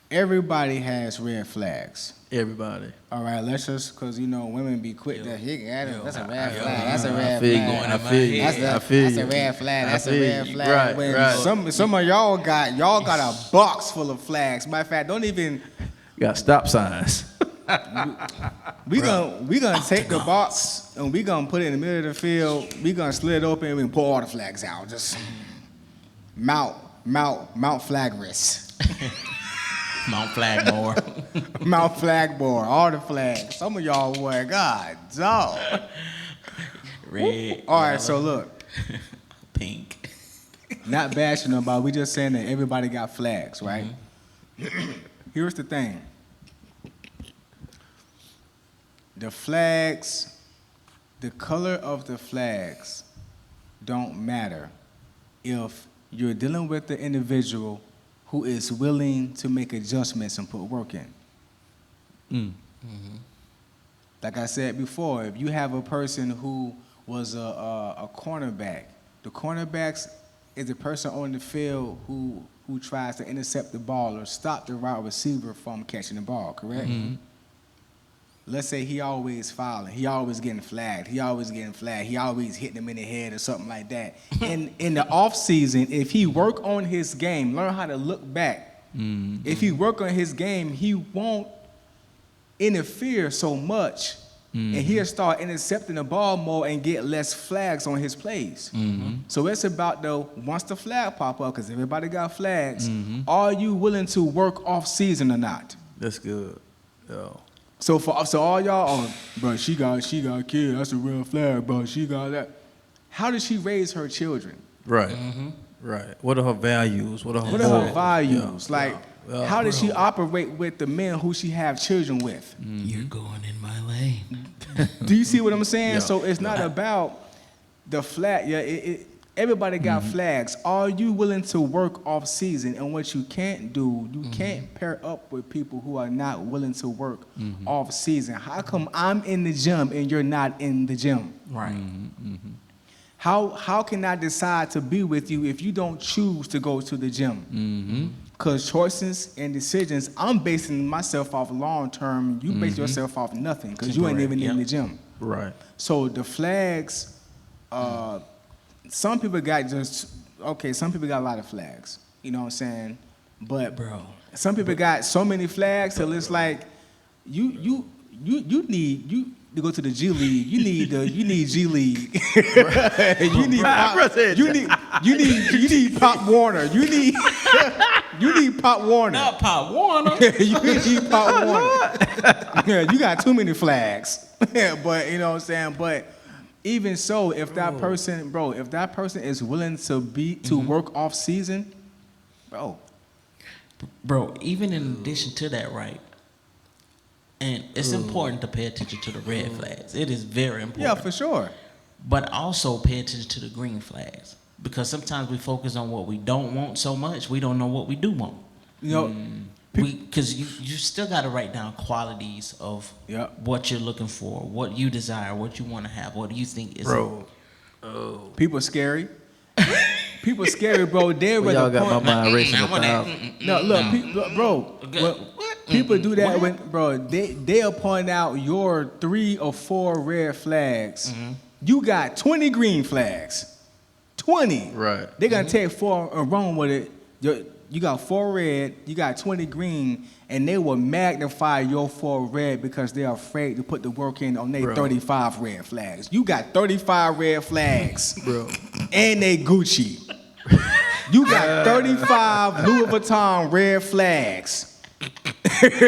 Everybody has red flags. Everybody. All right, let's just, because women be quick to hit at it. That's a red flag. That's a red flag. I feel you. That's a red flag. That's a red flag. Right. Some of y'all got a box full of flags. Matter of fact, don't even. You got stop signs. we gonna take the box and we gonna put it in the middle of the field. We gonna slit it open and we pull all the flags out. Just Mount Flagris. Mount Flagmore. Mount Flagmore, all the flags. Some of y'all were, God, dog. Red. All right, so look. Pink. Not bashing nobody. We just saying that everybody got flags, right? Mm-hmm. Here's the thing. The flags, the color of the flags don't matter if you're dealing with the individual who is willing to make adjustments and put work in. Like I said before, if you have a person who was a cornerback, the cornerbacks is the person on the field who tries to intercept the ball or stop the wide receiver from catching the ball, correct? Let's say he always fouling, he always getting flagged, he always hitting him in the head or something like that. In the off season, if he work on his game, learn how to look back. If he work on his game, he won't interfere so much, and he'll start intercepting the ball more and get less flags on his plays. So it's about once the flag pop up, because everybody got flags, are you willing to work off season or not? That's good. Yeah. So all y'all, bro, she got a kid, that's a real flag, bro. She got that. How does she raise her children? Right. Right. What are her values? What are her values? Yeah. Like, how does she operate with the men who she have children with? You're going in my lane. Do you see what I'm saying? Yeah. So it's not about the flag. Yeah, everybody got flags. Are you willing to work off season? And what you can't do, you can't pair up with people who are not willing to work off season. How come I'm in the gym and you're not in the gym? Right. How can I decide to be with you if you don't choose to go to the gym? Because choices and decisions, I'm basing myself off long term. You base yourself off nothing because you ain't even in the gym. Right. So the flags, some people got some people got a lot of flags. You know what I'm saying? But some people got so many flags till it's like you need to go to the G League. You need G League. you need Pop Warner. You need Pop Warner. Not Pop Warner. You need Pop Warner. Yeah, you got too many flags. But you know what I'm saying? But even so, if that person is willing to work off season, bro, even in addition to that, right? And it's important to pay attention to the red flags. It is very important. Yeah, for sure. But also pay attention to the green flags. Because sometimes we focus on what we don't want so much, we don't know what we do want. You know, because you still got to write down qualities of what you're looking for, what you desire, what you want to have, what do you think is. People scary. People scary, bro. They're y'all got my mind racing. No, look, bro. People do that when, bro. They'll point out your 3 or 4 red flags. You got 20 green flags. 20. Right. They're gonna take 4 and run with it. You got 4 red, you got 20 green, and they will magnify your 4 red because they're afraid to put the work in on their 35 red flags. You got 35 red flags, bro, and they Gucci. You got 35 Louis Vuitton red flags.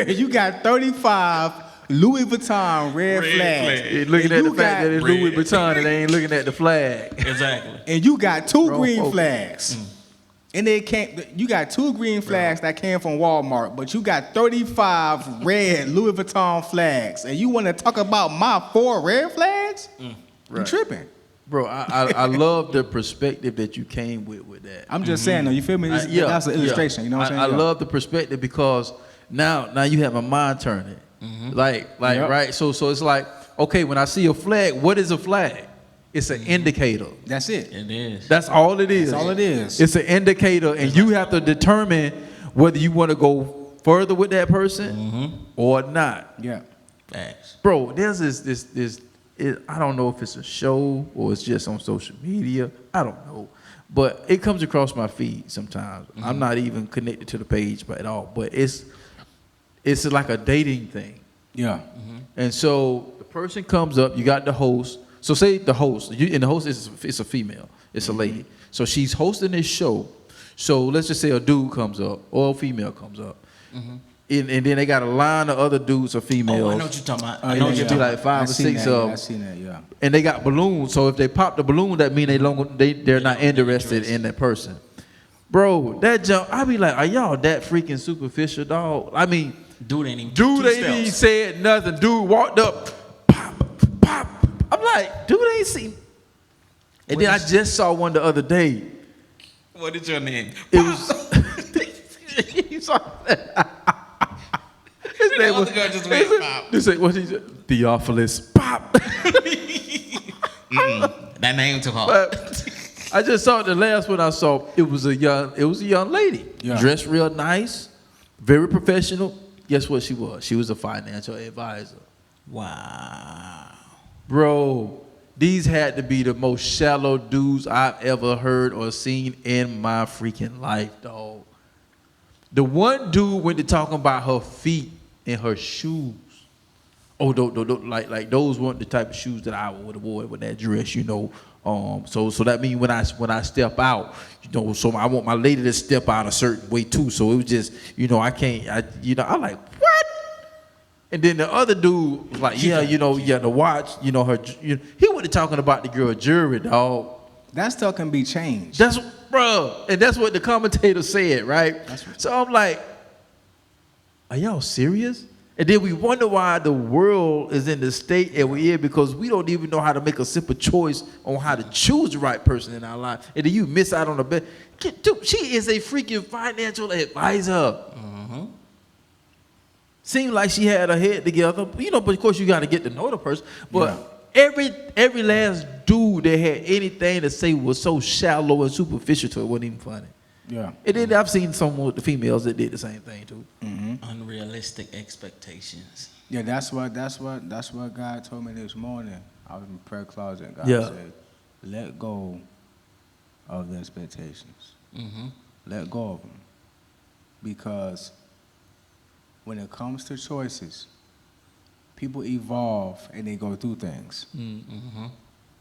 You got 35 Louis Vuitton red flags. They're looking at the fact that it's Louis Vuitton and they ain't looking at the flag. Exactly. And you got 2 green flags. And you got 2 green flags that came from Walmart, but you got 35 red Louis Vuitton flags. And you want to talk about my 4 red flags? You tripping. Bro, I love the perspective that you came with that. I'm just saying, though, you feel me? That's an illustration. You know what I'm saying? I love the perspective because now you have my mind turning. Right? So it's like, okay, when I see a flag, what is a flag? It's an indicator. That's it. It is. That's all it is. That's all it is. It's an indicator, and you have to determine whether you want to go further with that person or not. Yeah. Facts. Bro, there's this I don't know if it's a show or it's just on social media. I don't know. But it comes across my feed sometimes. I'm not even connected to the page at all. But it's like a dating thing. Yeah. And so the person comes up, you got the host. So say the host, and the host is a female. It's a lady. So she's hosting this show. So let's just say a dude comes up or a female comes up. And then they got a line of other dudes or females. Oh, I know what you're talking about. I know you be like 5 or 6 of them. I've seen that, yeah. And they got balloons. So if they pop the balloon, that means they're not interested in that person. Bro, that jump, I be like, are y'all that freaking superficial, dog? I mean, dude ain't even said nothing. Dude walked up, pop, pop. I'm like, dude ain't seen. And then I just saw one the other day. What is your name? It was. You saw that? His name was. Girl just went pop. This what's he? Theophilus Pop. That name too hard. But I just saw the last one I saw. It was a young lady, dressed real nice, very professional. Guess what she was? She was a financial advisor. Wow. Bro, these had to be the most shallow dudes I've ever heard or seen in my freaking life, dog. The one dude went to talking about her feet and her shoes. Oh, like those weren't the type of shoes that I would have worn with that dress, you know. So that means when I step out, you know, so I want my lady to step out a certain way too. So it was just, you know, I'm like, what? And then the other dude was like, the watch, you know, he wasn't talking about the girl jewelry, dog. That stuff can be changed. And that's what the commentator said, right? So I'm like, are y'all serious? And then we wonder why the world is in the state that we're in, because we don't even know how to make a simple choice on how to choose the right person in our life. And then you miss out on the best. Dude, she is a freaking financial advisor. Mm-hmm. Seemed like she had her head together, you know. But of course, you got to get to know the person. But every last dude that had anything to say was so shallow and superficial to it wasn't even funny. Yeah. And then I've seen some of the females that did the same thing too. Mm-hmm. Unrealistic expectations. Yeah, that's what God told me this morning. I was in the prayer closet and God said, let go of the expectations. Mm-hmm. Let go of them. Because when it comes to choices, people evolve and they go through things. Mm-hmm.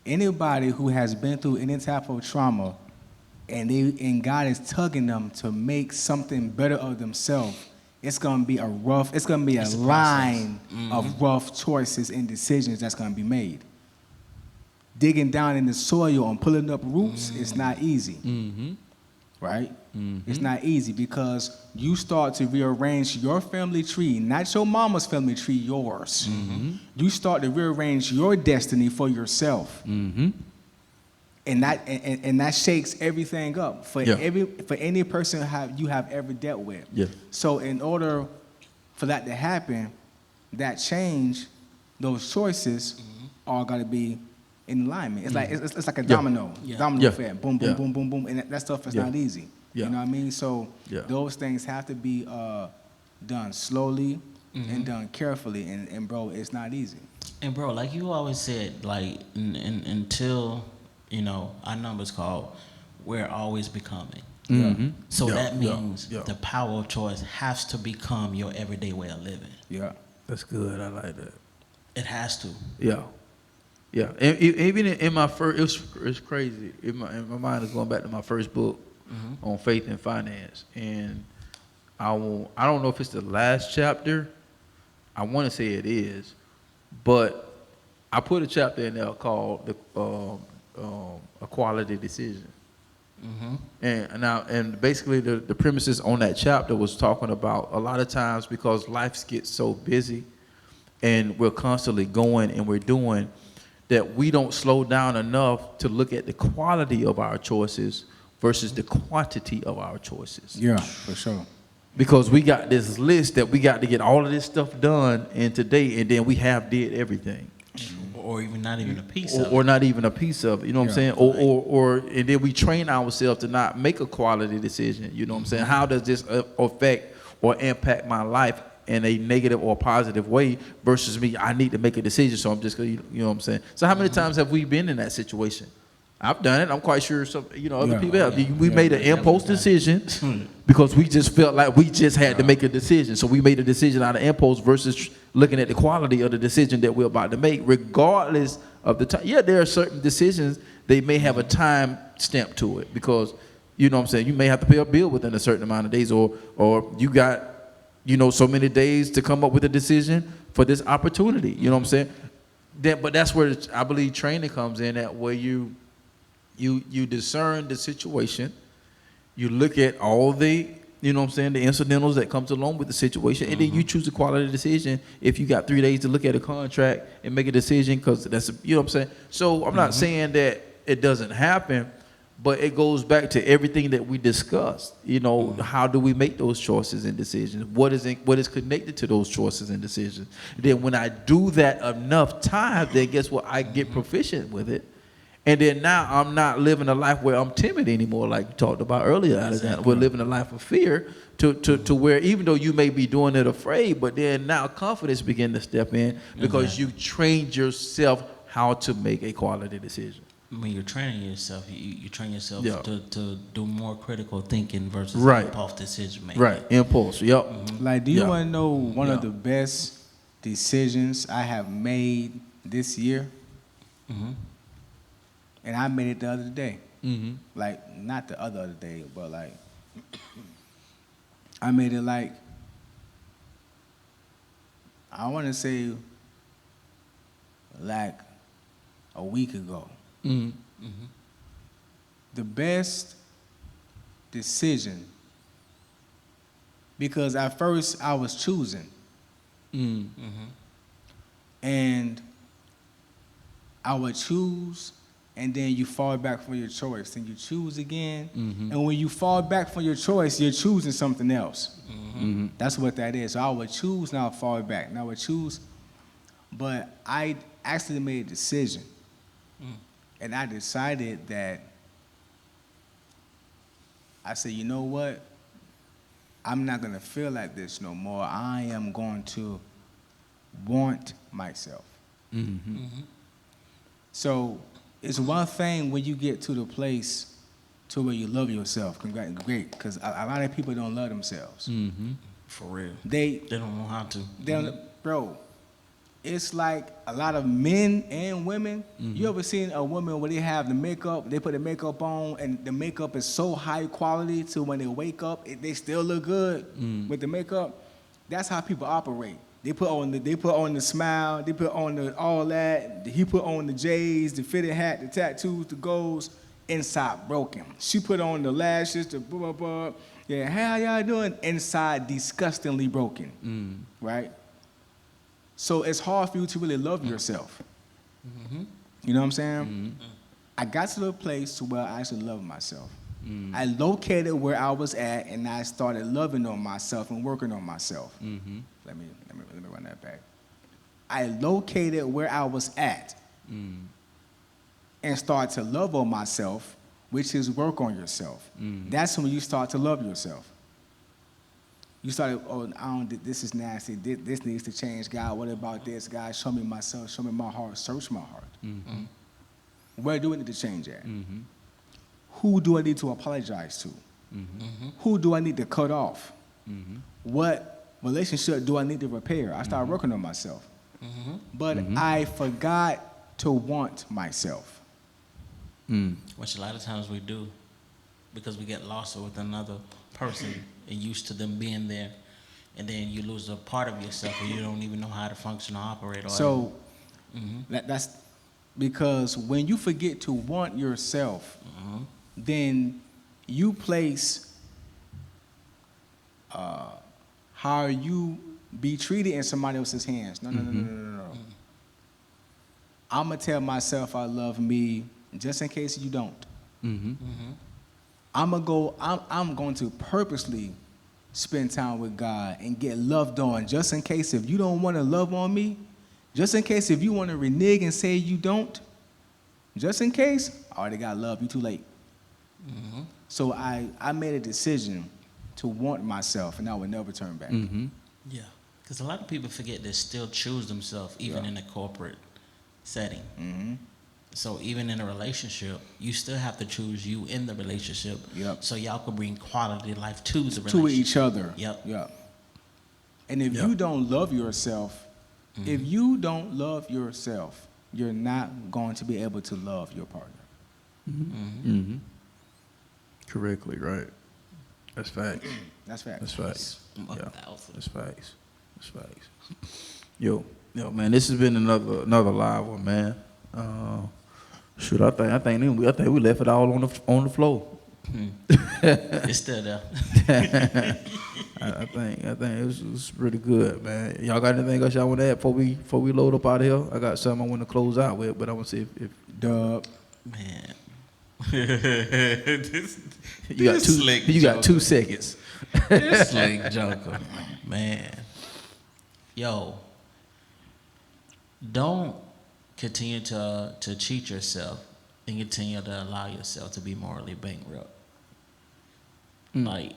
Anybody who has been through any type of trauma and God is tugging them to make something better of themselves, it's gonna be a line of rough choices and decisions that's gonna be made. Digging down in the soil and pulling up roots is not easy, right? It's not easy because you start to rearrange your family tree, not your mama's family tree, yours. You start to rearrange your destiny for yourself. And that shakes everything up for any person you have ever dealt with. Yeah. So in order for that to happen, that change, those choices all got to be in alignment. It's like it's like a domino effect. Boom, boom, boom, boom, boom, and that stuff is not easy. You know what I mean? So those things have to be done slowly and done carefully. And bro, it's not easy. And bro, like you always said, like until you know, our number's called, we're always becoming. So that means the power of choice has to become your everyday way of living. Yeah. That's good. I like that. It has to. Yeah. And even in my first, it's crazy. My mind is going back to my first book on faith and finance. And I don't know if it's the last chapter. I want to say it is. But I put a chapter in there called a quality decision. And basically the premises on that chapter was talking about a lot of times, because life gets so busy and we're constantly going and we're doing, that we don't slow down enough to look at the quality of our choices versus the quantity of our choices. Yeah, for sure. Because we got this list that we got to get all of this stuff done in today, and then we did everything. Or even not even a piece of it. Or not even a piece of it, you know what I'm saying? Or and then we train ourselves to not make a quality decision, you know what I'm saying? How does this affect or impact my life in a negative or positive way versus me, I need to make a decision, so I'm just going to, you know what I'm saying? So how many times have we been in that situation? I've done it. I'm quite sure some, other people have. We made an impulse decision because we just felt like we just had to make a decision. So we made a decision out of impulse versus looking at the quality of the decision that we're about to make, regardless of the time. Yeah, there are certain decisions, they may have a time stamp to it because, you know what I'm saying, you may have to pay a bill within a certain amount of days, or you got, so many days to come up with a decision for this opportunity. You know what I'm saying? But that's where I believe training comes in, at where you discern the situation, you look at all the, the incidentals that comes along with the situation, and then you choose a quality decision if you got 3 days to look at a contract and make a decision, because that's, you know what I'm saying? So I'm not saying that it doesn't happen. But it goes back to everything that we discussed. You know, how do we make those choices and decisions? What is connected to those choices and decisions? Then when I do that enough time, then guess what? I get proficient with it. And then now I'm not living a life where I'm timid anymore, like you talked about earlier, Alexndr. Exactly. We're living a life of fear to where even though you may be doing it afraid, but then now confidence begin to step in because you trained yourself how to make a quality decision. When you're training yourself, you train yourself Yeah. to do more critical thinking versus Right. impulse decision making. Right, impulse, yep. Like, do you Yeah. want to know one Yeah. of the best decisions I have made this year? Mm-hmm. And I made it the other day. Mm-hmm. Like, not the other day, but like, I made it like, I want to say, like a week ago. Mm-hmm. The best decision, because at first I was choosing, and I would choose, and then you fall back from your choice, and you choose again, and when you fall back from your choice, you're choosing something else. That's what that is. So I would choose, now I fall back. Now I would choose, but I actually made a decision, and I decided that I said, you know what? I'm not gonna feel like this no more. I am going to want myself. So it's one thing when you get to the place to where you love yourself. Great, because a lot of people don't love themselves. For real. They don't know how to. don't, bro. It's like a lot of men and women. You ever seen a woman where they have the makeup, they put the makeup on, and the makeup is so high quality to when they wake up, they still look good with the makeup? That's how people operate. They put on the smile, they put on the all that. He put on the J's, the fitted hat, the tattoos, the goals. Inside broken. She put on the lashes, the blah blah blah. Yeah, how y'all doing? Inside disgustingly broken, right? So it's hard for you to really love yourself. You know what I'm saying? I got to the place where I actually love myself. I located where I was at, and I started loving on myself and working on myself. Let me run that back. I located where I was at and started to love on myself, which is work on yourself. That's when you start to love yourself. You started, this is nasty. This needs to change. God, what about this? God, show me myself. Show me my heart. Search my heart. Where do I need to change at? Who do I need to apologize to? Who do I need to cut off? What relationship do I need to repair? I started working on myself. But I forgot to want myself. Which a lot of times we do, because we get lost with another person and used to them being there, and then you lose a part of yourself and you don't even know how to function or operate. Or So that's because when you forget to want yourself, then you place how you be treated in somebody else's hands. No. I'm going to tell myself I love me just in case you don't. I'm going to purposely spend time with God and get loved on just in case if you don't want to love on me, just in case if you want to renege and say you don't, just in case, I already got love, you too late. So I made a decision to want myself, and I would never turn back. Yeah, because a lot of people forget they still choose themselves even in a corporate setting. So even in a relationship, you still have to choose you in the relationship. So y'all can bring quality life to the relationship. To each other. Yep. And if you don't love yourself, if you don't love yourself, you're not going to be able to love your partner. Correctly, right. That's facts. That's facts. That's facts. Yeah. 1,000. That's facts. That's facts. Yo, man, this has been another live one, man. Shoot, I think we left it all on the floor. It's still there. I think it was pretty good, man. Y'all got anything else y'all want to add before we load up out of here? I got something I want to close out with, but I want to see if Dub. Man. You got 2 seconds. This slick joker. Man. Yo. Don't continue to cheat yourself and continue to allow yourself to be morally bankrupt. Like,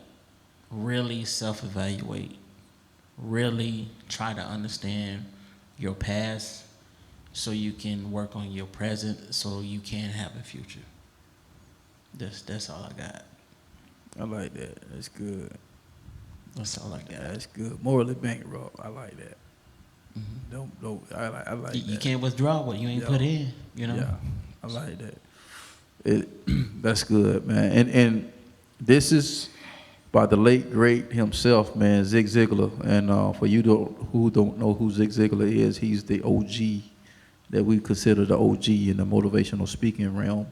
really self-evaluate. Really try to understand your past so you can work on your present so you can have a future. That's all I got. I like that. That's good. That's all I got. That's good. Morally bankrupt. I like that. Don't. I like that. You can't withdraw what you ain't put in. You know. Yeah, I like that. That's good, man. And this is by the late great himself, man, Zig Ziglar. And for you who don't know who Zig Ziglar is, he's the OG that we consider the OG in the motivational speaking realm.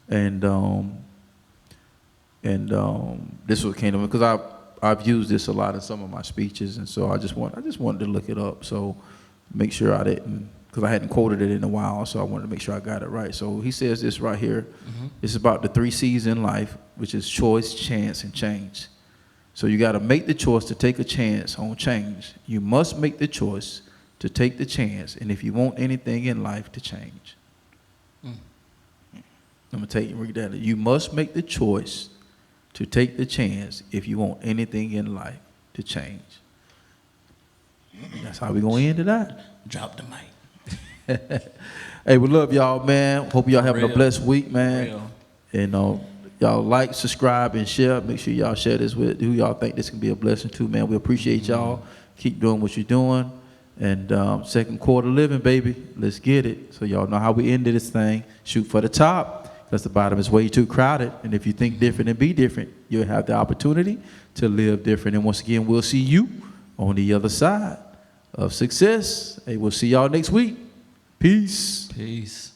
And this was came to me because I've used this a lot in some of my speeches, and so I just wanted to look it up, so make sure I didn't, because I hadn't quoted it in a while, so I wanted to make sure I got it right. So he says this right here. It's about the 3 C's in life, which is choice, chance, and change. So you got to make the choice to take a chance on change. You must make the choice to take the chance, and if you want anything in life to change. I'm going to read that. You must make the choice to take the chance if you want anything in life to change. That's how we're going to end tonight. Drop the mic. Hey, we love y'all, man. Hope y'all having a blessed week, man. Real. And y'all like, subscribe, and share. Make sure y'all share this with who y'all think this can be a blessing to, man. We appreciate y'all. Keep doing what you're doing. And second quarter living, baby. Let's get it. So y'all know how we ended this thing. Shoot for the top. Because the bottom is way too crowded. And if you think different and be different, you'll have the opportunity to live different. And once again, we'll see you on the other side of success. Hey, we'll see y'all next week. Peace. Peace.